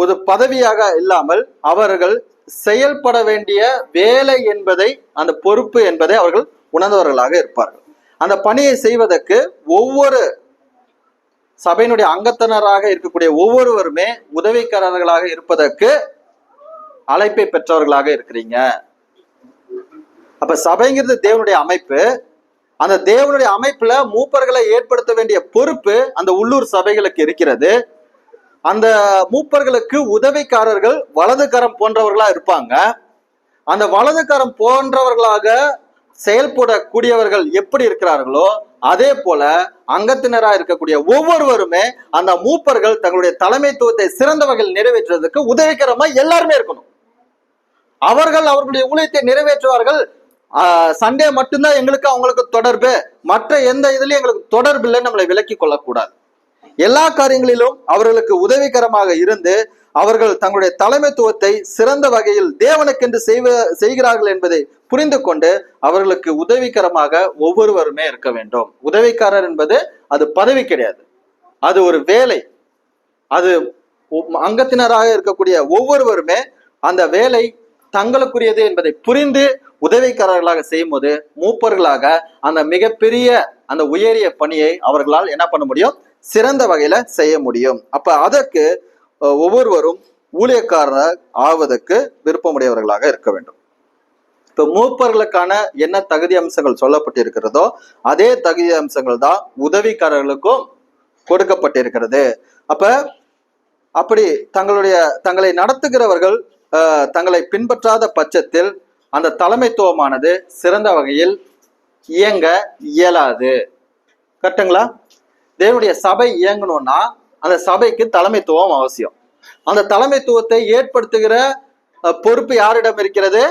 ஒரு பதவியாக இல்லாமல் அவர்கள் செயல்பட வேண்டிய வேலை என்பதை, அந்த பொறுப்பு என்பதை அவர்கள் உணர்ந்தவர்களாக இருப்பார்கள். அந்த பணியை செய்வதற்கு ஒவ்வொரு சபையினுடைய அங்கத்தினராக இருக்கக்கூடிய ஒவ்வொருவருமே உதவிக்காரர்களாக இருப்பதற்கு அழைப்பை பெற்றவர்களாக இருக்கிறீங்க. அப்ப சபைங்கிறது தேவனுடைய அமைப்பு. அந்த தேவனுடைய அமைப்புல மூப்பர்களை ஏற்படுத்த வேண்டிய பொறுப்பு அந்த உள்ளூர் சபைகளுக்கு இருக்கிறது. அந்த மூப்பர்களுக்கு உதவிக்காரர்கள் வலதுகரம் போன்றவர்களா இருப்பாங்க. அந்த வலதுகரம் போன்றவர்களாக செயல்படக்கூடியவர்கள் எப்படி இருக்கிறார்களோ அதே போல அங்கத்தினராக இருக்கக்கூடிய ஒவ்வொருவருமே அந்த மூப்பர்கள் தங்களுடைய தலைமைத்துவத்தை சிறந்த வகையில் நிறைவேற்றுவதற்கு உதவிகரமா எல்லாருமே இருக்கணும். அவர்களுடைய ஊழியத்தை நிறைவேற்றுவார்கள். சண்டே மட்டும்தான் எங்களுக்கு அவங்களுக்கு தொடர்பு, மற்ற எந்த இதுலயும் எங்களுக்கு தொடர்பு இல்லைன்னு நம்மளை விலக்கி கொள்ளக்கூடாது. எல்லா காரியங்களிலும் அவர்களுக்கு உதவிகரமாக இருந்து அவர்கள் தங்களுடைய தலைமைத்துவத்தை சிறந்த வகையில் தேவனுக்கென்று செய்கிறார்கள் என்பதை புரிந்து கொண்டு அவர்களுக்கு உதவிகரமாக ஒவ்வொருவருமே இருக்க வேண்டும். உதவிக்காரர் என்பது அது பதவி கிடையாது, அது ஒரு வேலை. அது அங்கத்தினராக இருக்கக்கூடிய ஒவ்வொருவருமே அந்த வேலை தங்களுக்குரியது என்பதை புரிந்து உதவிக்காரர்களாக செய்யும் போது மூப்பர்களாக அந்த மிகப்பெரிய அந்த உயரிய பணியை அவர்களால் என்ன பண்ண முடியும், சிறந்த வகையில செய்ய முடியும். அப்ப அதற்கு ஒவ்வொருவரும் ஊழியக்காரர் ஆவதற்கு விருப்பமுடையவர்களாக இருக்க வேண்டும். இப்ப மூப்பர்களுக்கான என்ன தகுதி அம்சங்கள் சொல்லப்பட்டிருக்கிறதோ அதே தகுதி அம்சங்கள் தான் உதவிக்காரர்களுக்கும் கொடுக்கப்பட்டிருக்கிறது. அப்படி தங்களை நடத்துகிறவர்கள் தங்களை பின்பற்றாத பட்சத்தில் அந்த தலைமைத்துவமானது சிறந்த வகையில் இயங்க இயலாது. கரெக்டுங்களா? தேவனுடைய சபை இயங்கணும்னா அந்த சபைக்கு தலைமைத்துவம் அவசியம். அந்த தலைமைத்துவத்தை ஏற்படுத்துகிற பொறுப்பு யாரிடம் இருக்கிறது?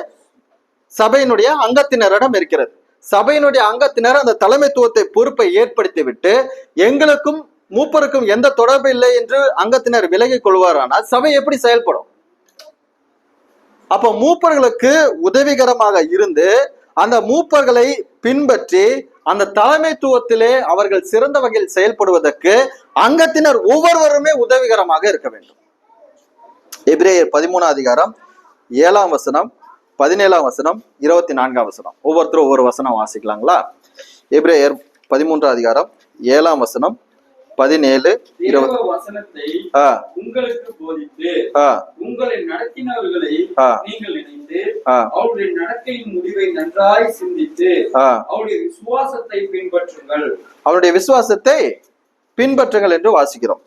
சபையினுடைய அங்கத்தினரிடம் இருக்கிறது. சபையினுடைய அங்கத்தினர் அந்த தலைமைத்துவத்தை பொறுப்பை ஏற்படுத்தி விட்டு எங்களுக்கும் மூப்பருக்கும் எந்த தொடர்பு இல்லை என்று அங்கத்தினர் விலகிக் கொள்வாரானால் சபை எப்படி செயல்படும்? அப்ப மூப்பர்களுக்கு உதவிகரமாக இருந்து அந்த மூப்பர்களை பின்பற்றி அந்த தலைமைத்துவத்திலே அவர்கள் சிறந்த வகையில் செயல்படுவதற்கு அங்கத்தினர் ஒவ்வொருவருமே உதவிகரமாக இருக்க வேண்டும். எபிரேயர் 13 அதிகாரம் 7ஆம் வசனம், 17ஆம் வசனம், 24ஆம் வசனம். ஒவ்வொருத்தரும் ஒவ்வொரு வசனம் வாசிக்கலாங்களா? எபிரேயர் 13 அதிகாரம் 7ஆம் வசனம், 17, 20 வசனத்தை உங்களுக்கு போதித்து உங்களை நடத்தினவர்களை நீங்கள் இணைந்து அவருடைய நடக்கையின் முடிவை நன்றாய் சிந்தித்து அவருடைய விசுவாசத்தை பின்பற்றுங்கள். அவருடைய விசுவாசத்தை பின்பற்றுங்கள் என்று வாசிக்கிறோம்.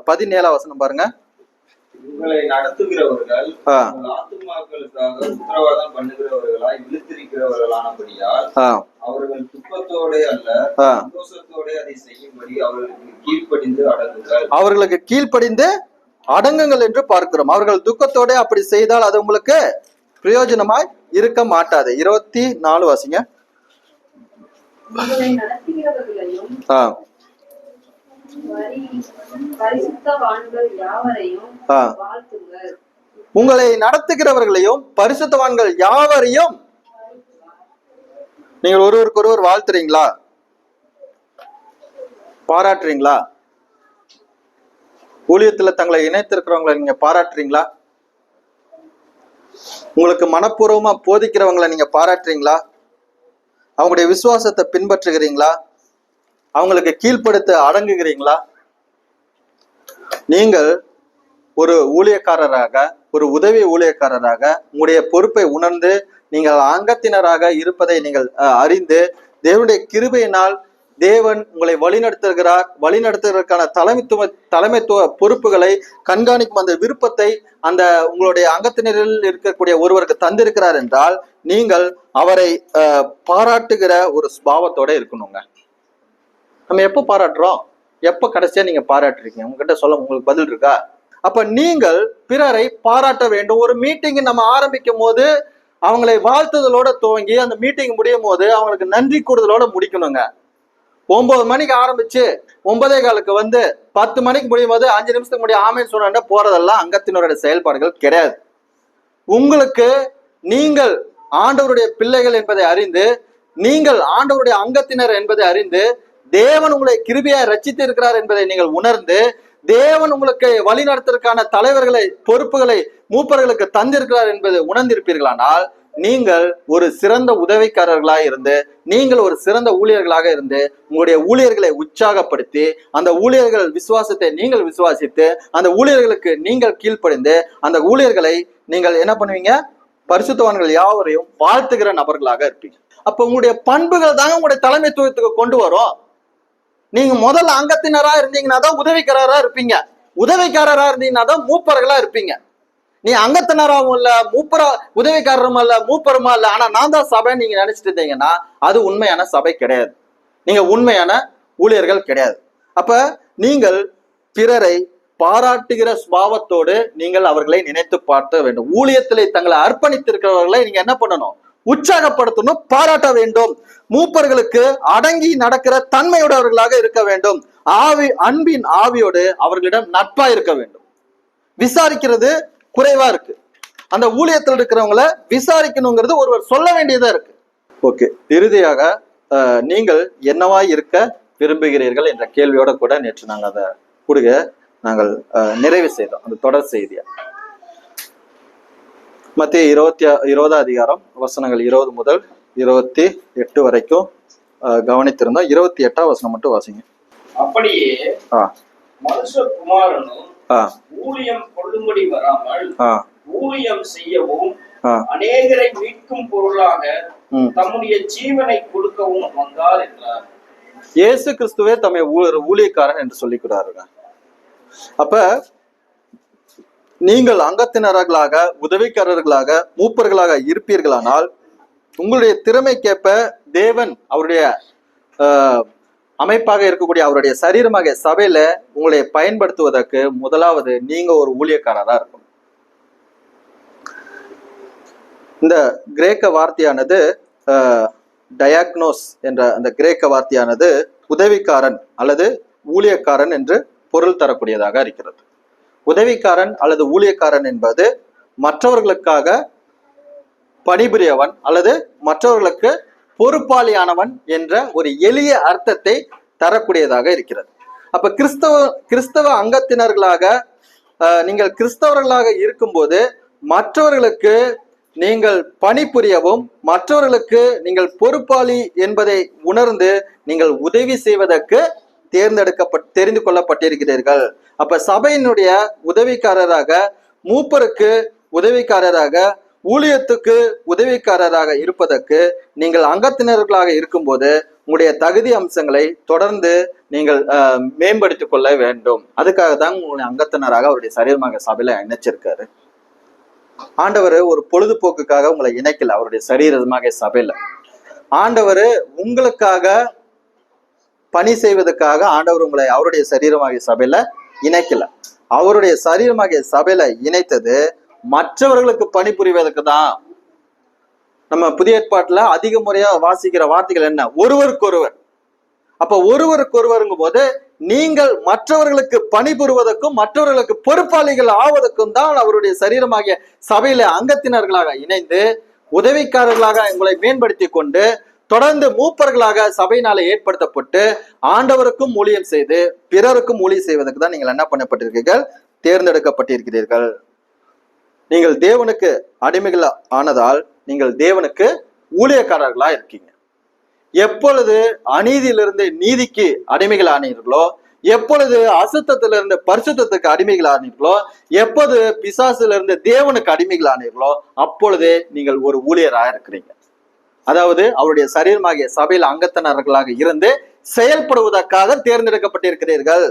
17ஆம் வசனம் பாருங்க. உங்களை நடத்துகிறவர்கள் ஆத்துமாக்களுக்காக உத்தரவாதம் பண்ணுகிறவர்களாய் இழுத்திருக்கிறவர்களானபடியால் அவர்கள் துக்கத்தோட அல்ல சந்தோஷத்தோட அதை செய்யும்படி அவர்களுக்கு கீழ்ப்படிந்து அடங்குங்கள். அவர்களுக்கு கீழ்ப்படிந்து அடங்குங்கள் என்று பார்க்கிறோம். அவர்கள் துக்கத்தோட அப்படி செய்தால் அது உங்களுக்கு பிரயோஜனமாய் இருக்க மாட்டாது. 24 வாசிங்க. உங்களை நடத்துகிறவர்களையும் பரிசுத்தவான்கள் யாவரையும் நீங்கள் ஒருவருக்கு ஒருவர் வாழ்த்துறீங்களா? பாராட்டுறீங்களா? ஊழியத்துல தங்களை இணைத்திருக்கிறவங்களை நீங்க பாராட்டுறீங்களா? உங்களுக்கு மனப்பூர்வமா போதிக்கிறவங்களை நீங்க பாராட்டுறீங்களா? அவங்களுடைய விசுவாசத்தை பின்பற்றுகிறீங்களா? அவங்களுக்கு கீழ்ப்படுத்த அடங்குகிறீங்களா? நீங்கள் ஒரு ஊழியக்காரராக, ஒரு உதவி ஊழியக்காரராக உங்களுடைய பொறுப்பை உணர்ந்து நீங்கள் அங்கத்தினராக இருப்பதை நீங்கள் அறிந்து தேவனுடைய கிருபையினால் தேவன் உங்களை வழிநடத்துவதற்கான தலைமைத்துவ பொறுப்புகளை கண்காணிக்கும் அந்த விருப்பத்தை அந்த உங்களுடைய அங்கத்தினரில் இருக்கக்கூடிய ஒருவருக்கு தந்திருக்கிறார் என்றால் நீங்கள் அவரை பாராட்டுகிற ஒரு ஸ்பாவத்தோட இருக்கணுங்க. நம்ம எப்போ பாராட்டுறோம்? எப்ப கடைசியா நீங்க பாராட்டுறீங்க? உங்ககிட்ட சொல்ல உங்களுக்கு பதில் இருக்கா? அப்ப நீங்கள் பிறரை பாராட்ட வேண்டும். ஒரு மீட்டிங் நம்ம ஆரம்பிக்கும் போது அவங்களை வாழ்த்துதலோட துவங்கி அந்த மீட்டிங் முடியும் போது அவங்களுக்கு நன்றி கூறுதலோட முடிக்கணுங்க. 9 மணிக்கு ஆரம்பிச்சு 9:15 வந்து 10 மணிக்கு முடியும் போது 5 நிமிஷத்துக்கு முடியும் ஆமேன்னு சொன்ன போறதெல்லாம் அங்கத்தினருடைய செயல்பாடுகள் கிடையாது. உங்களுக்கு நீங்கள் ஆண்டவருடைய பிள்ளைகள் என்பதை அறிந்து, நீங்கள் ஆண்டவருடைய அங்கத்தினர் என்பதை அறிந்து, தேவன் உங்களை கிருபையாய் ரட்சித்து இருக்கிறார் என்பதை நீங்கள் உணர்ந்து, தேவன் உங்களுக்கு வழி நடத்துவதற்கான தலைவர்களை பொறுப்புகளை மூப்பர்களுக்கு தந்திருக்கிறார் என்பதை உணர்ந்திருப்பீர்களானால் நீங்கள் ஒரு சிறந்த உதவிக்காரர்களாக இருந்து, நீங்கள் ஒரு சிறந்த ஊழியர்களாக இருந்து உங்களுடைய ஊழியர்களை உற்சாகப்படுத்தி, அந்த ஊழியர்கள் விசுவாசத்தை நீங்கள் விசுவாசித்து, அந்த ஊழியர்களுக்கு நீங்கள் கீழ்ப்படிந்து, அந்த ஊழியர்களை நீங்கள் என்ன பண்ணுவீங்க? பரிசுத்தவான்கள் யாவரையும் வாழ்த்துகிற நபர்களாக இருப்பீங்க. அப்ப உங்களுடைய பண்புகள் தாங்க உங்களுடைய தலைமைத்துவத்துக்கு கொண்டு வரும். நீங்க முதல்ல அங்கத்தினரா இருந்தீங்கன்னா தான் உதவிக்காரரா இருப்பீங்க. உதவிக்காரரா இருந்தீங்கன்னா தான் மூப்பர்களா இருப்பீங்க. நீ அங்கத்தினராகவும் இல்ல, உதவிக்காரருமா இல்ல, மூப்பருமா இல்ல, ஆனா நான் தான் சபை நீங்க நினைச்சிட்டு இருந்தீங்கன்னா அது உண்மையான சபை கிடையாது. நீங்க உண்மையான ஊழியர்கள் கிடையாது. அப்ப நீங்கள் பிறரை பாராட்டுகிற சுபாவத்தோடு நீங்கள் அவர்களை நினைத்து பார்க்க வேண்டும். ஊழியத்திலே தங்களை அர்ப்பணித்திருக்கிறவர்களை நீங்க என்ன பண்ணணும்? உற்சாகப்படுத்தணும், பாராட்ட வேண்டும். மூப்பர்களுக்கு அடங்கி நடக்கிற தன்மையுடையவர்களாக இருக்க வேண்டும். அன்பின் ஆவியோடு அவர்களிடம் நட்பா இருக்க வேண்டும். விசாரிக்கிறது குறைவா இருக்கு. அந்த ஊழியத்தில் இருக்கிறவங்களை விசாரிக்கணுங்கிறது ஒருவர் சொல்ல வேண்டியதா இருக்கு. ஓகே, இறுதியாக நீங்கள் என்னவாய் இருக்க விரும்புகிறீர்கள் என்ற கேள்வியோட கூட நேற்று நாங்கள் அதை கொடுக்க நாங்கள் நிறைவு செய்தோம். அந்த தொடர் செய்தியா மத்திய 20ஆம் அதிகாரம் வசனங்கள் 20 முதல் 28 வரைக்கும் கவனித்திருந்தோம். 28ஆம் வசனம் மட்டும் வாசிங்க. அப்படியே மனுஷகுமாரனும் ஊழியம் கொள்ளும்படி வராமல் ஊழியம் செய்யவும் அநேகரை மீட்கும் பொருளாக தம்முடைய ஜீவனை கொடுக்கவும் வந்தார் என்றார். இயேசு கிறிஸ்துவே தம்மை ஊழியக்காரன் என்று சொல்லிக்கிறாருங்க. அப்ப நீங்கள் அங்கத்தினர்களாக, உதவிக்காரர்களாக, மூப்பர்களாக இருப்பீர்களானால் உங்களுடைய திறமைக்கேற்ப தேவன் அவருடைய அமைப்பாக இருக்கக்கூடிய அவருடைய சரீரமாக சபையில உங்களை பயன்படுத்துவதற்கு முதலாவது நீங்க ஒரு ஊழியக்காரரா இருக்கணும். இந்த கிரேக்க வார்த்தையானது டயாக்னோஸ் என்ற அந்த கிரேக்க வார்த்தையானது உதவிக்காரன் அல்லது ஊழியக்காரன் என்று பொருள் தரக்கூடியதாக இருக்கிறது. உதவிக்காரன் அல்லது ஊழியக்காரன் என்பது மற்றவர்களுக்காக பணிபுரியவன் அல்லது மற்றவர்களுக்கு பொறுப்பாளியானவன் என்ற ஒரு எளிய அர்த்தத்தை தரக்கூடியதாக இருக்கிறது. அப்ப கிறிஸ்தவ அங்கத்தினர்களாக நீங்கள் கிறிஸ்தவர்களாக இருக்கும்போது மற்றவர்களுக்கு நீங்கள் பணிபுரியவும் மற்றவர்களுக்கு நீங்கள் பொறுப்பாளி என்பதை உணர்ந்து நீங்கள் உதவி செய்வதற்கு தெரிந்து கொள்ளப்பட்டிருக்கிறீர்கள். அப்ப சபையினுடைய உதவிக்காரராக, மூப்பருக்கு உதவிக்காரராக, ஊழியத்துக்கு உதவிக்காரராக இருப்பதற்கு நீங்கள் அங்கத்தினர்களாக இருக்கும்போது உங்களுடைய தகுதி அம்சங்களை தொடர்ந்து நீங்கள் மேம்படுத்திக் கொள்ள வேண்டும். அதுக்காக தான் உங்களுடைய அங்கத்தினராக அவருடைய சரீரமாக சபையில இணைச்சிருக்காரு. ஆண்டவர் ஒரு பொழுதுபோக்குக்காக உங்களை இணைக்கல அவருடைய சரீரமாக சபையில. ஆண்டவர் உங்களுக்காக பணி செய்வதற்காக ஆண்டவர் உங்களை அவருடைய சரீரமாகிய சபையில இணைக்கல. அவருடைய சரீரமாகிய சபையில இணைத்தது மற்றவர்களுக்கு பணிபுரிவதற்கு தான். நம்ம புதிய ஏற்பாட்டுல அதிக முறையா வாசிக்கிற வார்த்தைகள் என்ன? ஒருவருக்கொருவர். அப்ப ஒருவருக்கொருவருங்கும் போது நீங்கள் மற்றவர்களுக்கு பணிபுரிவதற்கும் மற்றவர்களுக்கு பொறுப்பாளிகள் ஆவதற்கும் தான் அவருடைய சரீரமாகிய சபையில அங்கத்தினர்களாக இணைந்து உதவிக்காரர்களாக உங்களை மேம்படுத்தி கொண்டு தொடர்ந்து மூப்பர்களாக சபையினால ஏற்படுத்தப்பட்டு ஆண்டவருக்கும் ஊழியம் செய்து பிறருக்கும் ஊழியம் செய்வதற்கு தான் நீங்கள் என்ன பண்ணப்பட்டிருக்கீர்கள்? தேர்ந்தெடுக்கப்பட்டிருக்கிறீர்கள். நீங்கள் தேவனுக்கு அடிமைகள் ஆனதால் நீங்கள் தேவனுக்கு ஊழியக்காரர்களா இருக்கீங்க. எப்பொழுது அநீதியிலிருந்து நீதிக்கு அடிமைகள் ஆனீர்களோ, எப்பொழுது அசுத்தத்திலிருந்து பரிசுத்தத்துக்கு அடிமைகள் ஆனீர்களோ, எப்போது பிசாசிலிருந்து தேவனுக்கு அடிமைகள் ஆனீர்களோ அப்பொழுதே நீங்கள் ஒரு ஊழியராக இருக்கிறீங்க. அதாவது அவருடைய சரீரமாகிய சபையில் அங்கத்தினர்களாக இருந்து செயல்படுவதற்காக தேர்ந்தெடுக்கப்பட்டிருக்கிறீர்கள்.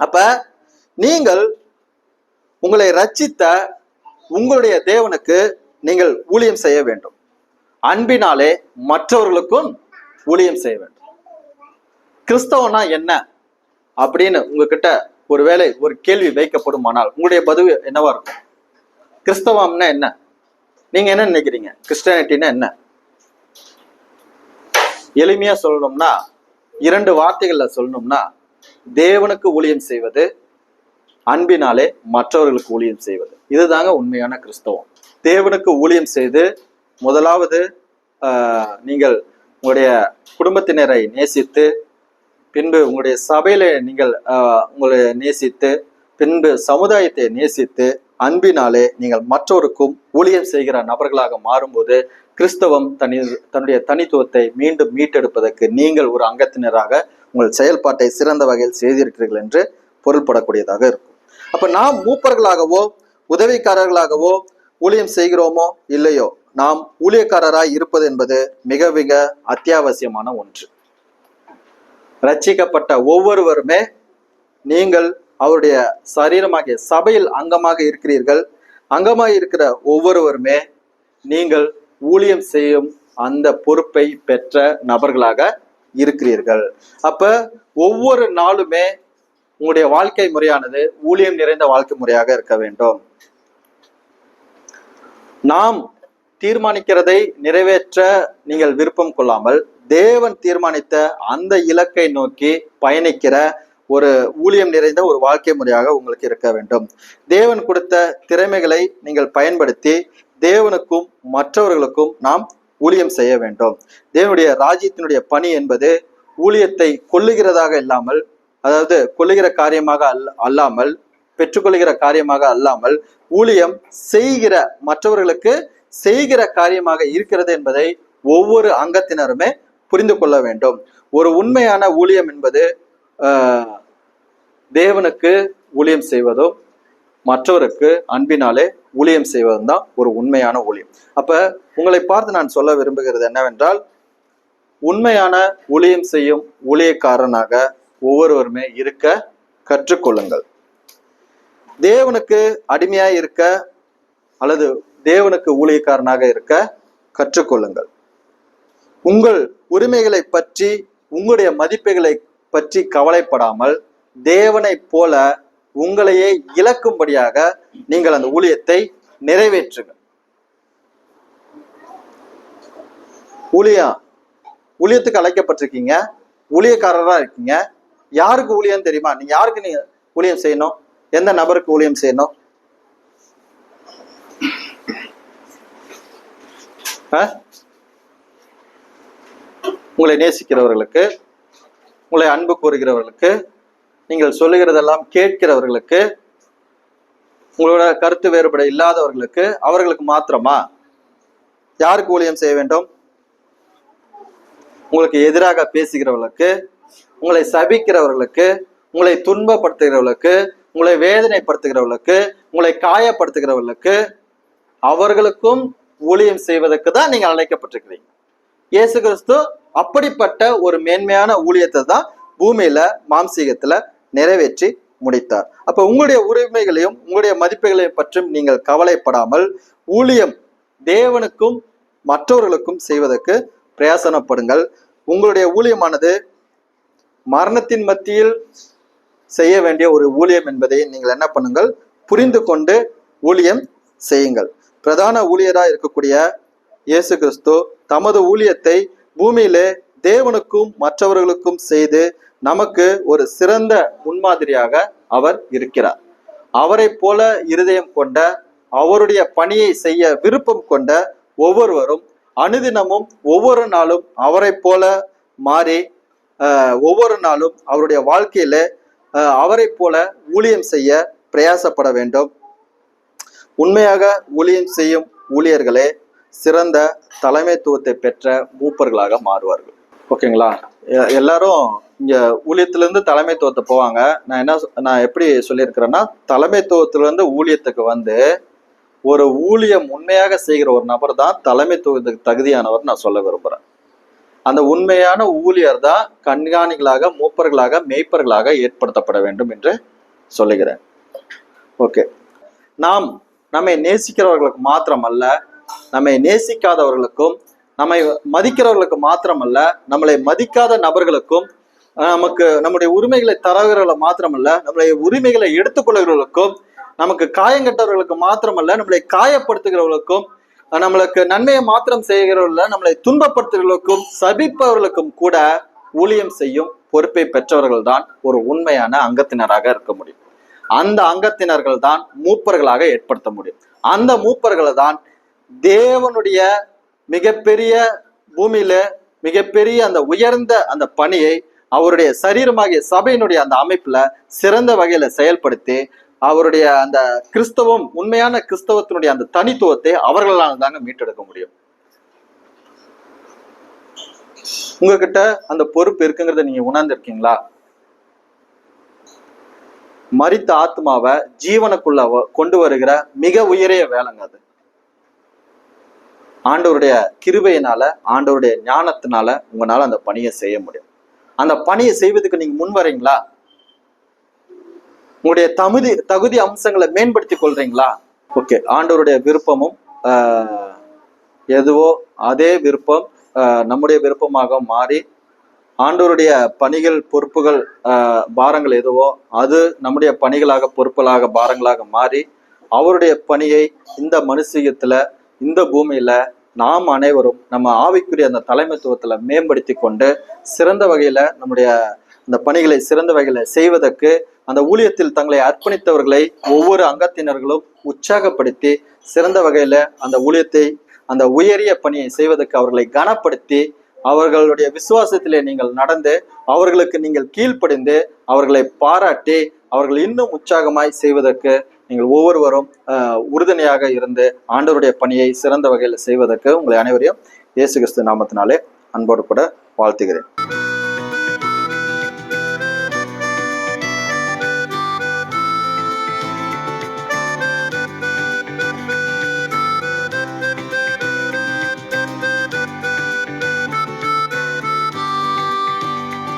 அப்ப நீங்கள் உங்களை ரட்சித்த உங்களுடைய தேவனுக்கு நீங்கள் ஊழியம் செய்ய வேண்டும். அன்பினாலே மற்றவர்களுக்கும் ஊழியம் செய்ய வேண்டும். கிறிஸ்தவனா என்ன அப்படின்னு உங்ககிட்ட ஒருவேளை ஒரு கேள்வி வைக்கப்படுமானால் உங்களுடைய பதிவு என்னவா இருக்கும்? கிறிஸ்தவம்னா என்ன? நீங்க என்ன நினைக்கிறீங்க? கிறிஸ்டியானிட்டினா என்ன? எளிமையா சொல்லணும்னா, 2 வார்த்தைகள்ல சொல்லணும்னா, தேவனுக்கு ஊழியம் செய்வது, அன்பினாலே மற்றவர்களுக்கு ஊழியம் செய்வது. இதுதாங்க உண்மையான கிறிஸ்தவம். தேவனுக்கு ஊழியம் செய்து முதலாவது நீங்கள் உங்களுடைய குடும்பத்தினரை நேசித்து, பின்பு உங்களுடைய சபையில நீங்கள் உங்களை நேசித்து, பின்பு சமுதாயத்தை நேசித்து அன்பினாலே நீங்கள் மற்றவருக்கும் ஊழியம் செய்கிற நபர்களாக மாறும்போது கிறிஸ்தவம் தன்னுடைய தனித்துவத்தை மீண்டும் மீட்டெடுப்பதற்கு நீங்கள் ஒரு அங்கத்தினராக உங்கள் செயல்பாட்டை சிறந்த வகையில் செய்திருக்கிறீர்கள் என்று பொருள்படக்கூடியதாக இருக்கும். அப்ப நாம் மூப்பர்களாகவோ உதவிக்காரர்களாகவோ ஊழியம் செய்கிறோமோ இல்லையோ, நாம் ஊழியக்காரராய் இருப்பது என்பது மிக மிக அத்தியாவசியமான ஒன்று. ரட்சிக்கப்பட்ட ஒவ்வொருவருமே நீங்கள் அவருடைய சரீரமாகிய சபையில் அங்கமாக இருக்கிறீர்கள். அங்கமாக இருக்கிற ஒவ்வொருவருமே நீங்கள் ஊழியம் செய்யும் அந்த பொறுப்பை பெற்ற நபர்களாக இருக்கிறீர்கள். அப்ப ஒவ்வொரு நாளுமே உங்களுடைய வாழ்க்கை முறையானது ஊழியம் நிறைந்த வாழ்க்கை முறையாக இருக்க வேண்டும். நாம் தீர்மானிக்கிறதை நிறைவேற்ற நீங்கள் விருப்பம் கொள்ளாமல் தேவன் தீர்மானித்த அந்த இலக்கை நோக்கி பயணிக்கிற ஒரு ஊழியம் நிறைந்த ஒரு வாழ்க்கை முறையாக உங்களுக்கு இருக்க வேண்டும். தேவன் கொடுத்த திறமைகளை நீங்கள் பயன்படுத்தி தேவனுக்கும் மற்றவர்களுக்கும் நாம் ஊழியம் செய்ய வேண்டும். தேவனுடைய ராஜ்யத்தினுடைய பணி என்பது ஊழியத்தை கொள்ளுகிறதாக இல்லாமல், அதாவது கொள்ளுகிற காரியமாக அல்லாமல், பெற்றுக்கொள்கிற காரியமாக அல்லாமல், ஊழியம் செய்கிற மற்றவர்களுக்கு செய்கிற காரியமாக இருக்கிறது என்பதை ஒவ்வொரு அங்கத்தினருமே புரிந்து கொள்ள வேண்டும். ஒரு உண்மையான ஊழியம் என்பது தேவனுக்கு ஊழியம் செய்வதும் மற்றவருக்கு அன்பினாலே ஊழியம் செய்வதும் தான் ஒரு உண்மையான ஊழியம். அப்ப உங்களை பார்த்து நான் சொல்ல விரும்புகிறது என்னவென்றால், உண்மையான ஊழியம் செய்யும் ஊழியக்காரனாக ஒவ்வொருவருமே இருக்க கற்றுக்கொள்ளுங்கள். தேவனுக்கு அடிமையாய் இருக்க அல்லது தேவனுக்கு ஊழியக்காரனாக இருக்க கற்றுக்கொள்ளுங்கள். உங்கள் உரிமைகளை பற்றி, உங்களுடைய மதிப்புகளை பற்றி கவலைப்படாமல் தேவனை போல உங்களையே இழக்கும்படியாக நீங்கள் அந்த ஊழியத்தை நிறைவேற்றுங்க. ஊழியத்துக்கு அழைக்கப்பட்டிருக்கீங்க, ஊழியக்காரரா இருக்கீங்க. யாருக்கு ஊழியம் தெரியுமா? நீங்க யாருக்கு நீங்க ஊழியம் செய்யணும்? எந்த நபருக்கு ஊழியம் செய்யணும்? உங்களை நேசிக்கிறவர்களுக்கு, உங்களை அன்பு கூறுகிறவர்களுக்கு, நீங்கள் சொல்லுகிறதெல்லாம் கேட்கிறவர்களுக்கு, உங்களோட கருத்து வேறுபாடு இல்லாதவர்களுக்கு, அவர்களுக்கு மாத்திரமா? யாருக்கு ஊழியம் செய்ய வேண்டும்? உங்களுக்கு எதிராக பேசுகிறவர்களுக்கு, உங்களை சபிக்கிறவர்களுக்கு, உங்களை துன்பப்படுத்துகிறவர்களுக்கு, உங்களை வேதனைப்படுத்துகிறவர்களுக்கு, உங்களை காயப்படுத்துகிறவர்களுக்கு, அவர்களுக்கும் ஊழியம் செய்வதற்கு தான் நீங்க அழைக்கப்பட்டிருக்கிறீங்க. இயேசு கிறிஸ்து அப்படிப்பட்ட ஒரு மேன்மையான ஊழியத்தை தான் பூமியில மாம்சீகத்துல நிறைவேற்றி முடித்தார். அப்ப உங்களுடைய உரிமைகளையும் உங்களுடைய மதிப்புகளையும் பற்றும் நீங்கள் கவலைப்படாமல் ஊழியம் தேவனுக்கும் மற்றவர்களுக்கும் செய்வதற்கு பிரயாசனப்படுங்கள். உங்களுடைய ஊழியமானது மரணத்தின் மத்தியில் செய்ய வேண்டிய ஒரு ஊழியம் என்பதை நீங்கள் என்ன பண்ணுங்கள், புரிந்து கொண்டு ஊழியம் செய்யுங்கள். பிரதான ஊழியராக இருக்கக்கூடிய இயேசு கிறிஸ்து தமது ஊழியத்தை பூமியிலே தேவனுக்கும் மற்றவர்களுக்கும் செய்து நமக்கு ஒரு சிறந்த முன்மாதிரியாக அவர் இருக்கிறார். அவரை போல இருதயம் கொண்ட, அவருடைய பணியை செய்ய விருப்பம் கொண்ட ஒவ்வொருவரும் அனுதினமும் ஒவ்வொரு நாளும் அவரை போல மாறி ஒவ்வொரு நாளும் அவருடைய வாழ்க்கையில அவரை போல ஊழியம் செய்ய பிரயாசப்பட வேண்டும். உண்மையாக ஊழியம் செய்யும் ஊழியர்களே சிறந்த தலைமைத்துவத்தை பெற்ற மூப்பர்களாக மாறுவார்கள். ஓகேங்களா? எல்லாரும் இங்க ஊழியத்திலிருந்து தலைமைத்துவத்தை போவாங்க. நான் எப்படி சொல்லியிருக்கிறேன்னா, தலைமைத்துவத்திலிருந்து ஊழியத்துக்கு வந்து ஒரு ஊழியம் உண்மையாக செய்கிற ஒரு நபர் தான் தலைமைத்துவத்துக்கு தகுதியானவர் நான் சொல்ல விரும்புறேன். அந்த உண்மையான ஊழியர் தான் கண்காணிகளாக, மூப்பர்களாக, மேய்ப்பர்களாக ஏற்படுத்தப்பட வேண்டும் என்று சொல்லுகிறேன். ஓகே, நம்மை நேசிக்கிறவர்களுக்கு மாத்திரமல்ல, நம்மை நேசிக்காதவர்களுக்கும், நம்மை மதிக்கிறவர்களுக்கு மாத்திரமல்ல, நம்மளை மதிக்காத நபர்களுக்கும், நமக்கு நம்முடைய உரிமைகளை தரவர்களை மாத்திரமல்ல, நம்முடைய உரிமைகளை எடுத்துக்கொள்கிறவர்களுக்கும், நமக்கு காயங்கட்டவர்களுக்கு மாத்திரமல்ல, நம்மளை காயப்படுத்துகிறவர்களுக்கும், நம்மளுக்கு நன்மையை மாத்திரம் செய்கிறவர்கள், நம்மளை துன்பப்படுத்துகிறவர்களுக்கும், சபிப்பவர்களுக்கும் கூட ஊழியம் செய்யும் பொறுப்பை பெற்றவர்கள் தான் ஒரு உண்மையான அங்கத்தினராக இருக்க முடியும். அந்த அங்கத்தினர்கள் தான் மூப்பர்களாக ஏற்படுத்த முடியும். அந்த மூப்பர்களை தான் தேவனுடைய மிகப்பெரிய பூமியில மிகப்பெரிய அந்த உயர்ந்த அந்த பணியை அவருடைய சரீரமாகிய சபையினுடைய அந்த அமைப்புல சிறந்த வகையில செயல்படுத்தி அவருடைய அந்த கிறிஸ்தவம், உண்மையான கிறிஸ்தவத்தினுடைய அந்த தனித்துவத்தை அவர்களால் தாங்க மீட்டெடுக்க முடியும். உங்ககிட்ட அந்த பொறுப்பு இருக்குங்கிறத நீங்க உணர்ந்திருக்கீங்களா? மரித்த ஆத்மாவை ஜீவனுக்குள்ள கொண்டு வருகிற மிக உயரிய வேலைங்க அது. ஆண்டவருடைய கிருபையினால, ஆண்டவருடைய ஞானத்தினால உங்களால அந்த பணியை செய்ய முடியும். அந்த பணியை செய்வதற்கு நீங்க முன் வரீங்களா? உங்களுடைய தகுதி அம்சங்களை மேம்படுத்தி கொள்றீங்களா? ஓகே, ஆண்டவருடைய விருப்பமும் எதுவோ அதே விருப்பம் நம்முடைய விருப்பமாக மாறி, ஆண்டவருடைய பணிகள், பொறுப்புகள், பாரங்கள் எதுவோ அது நம்முடைய பணிகளாக, பொறுப்புகளாக, பாரங்களாக மாறி அவருடைய பணியை இந்த மனுஷீகத்துல, இந்த பூமியில நாம் அனைவரும் நம்ம ஆவிக்குரிய அந்த தலைமைத்துவத்துல மேம்படுத்தி கொண்டு சிறந்த வகையில நம்முடைய அந்த பணிகளை சிறந்த வகையில செய்வதற்கு அந்த ஊழியத்தில் தங்களை அர்ப்பணித்தவர்களை ஒவ்வொரு அங்கத்தினர்களும் உற்சாகப்படுத்தி சிறந்த வகையில அந்த ஊழியத்தை, அந்த உயரிய பணியை செய்வதற்கு அவர்களை கனப்படுத்தி, அவர்களுடைய விசுவாசத்திலே நீங்கள் நடந்து, அவர்களுக்கு நீங்கள் கீழ்ப்படிந்து, அவர்களை பாராட்டி, அவர்கள் இன்னும் உற்சாகமாய் செய்வதற்கு நீங்கள் ஒவ்வொருவரும் உறுதுணையாக இருந்து ஆண்டவருடைய பணியை சிறந்த வகையில் செய்வதற்கு உங்களை அனைவரையும் இயேசு கிறிஸ்து நாமத்தினாலே அன்போடு கூட வாழ்த்துகிறேன்.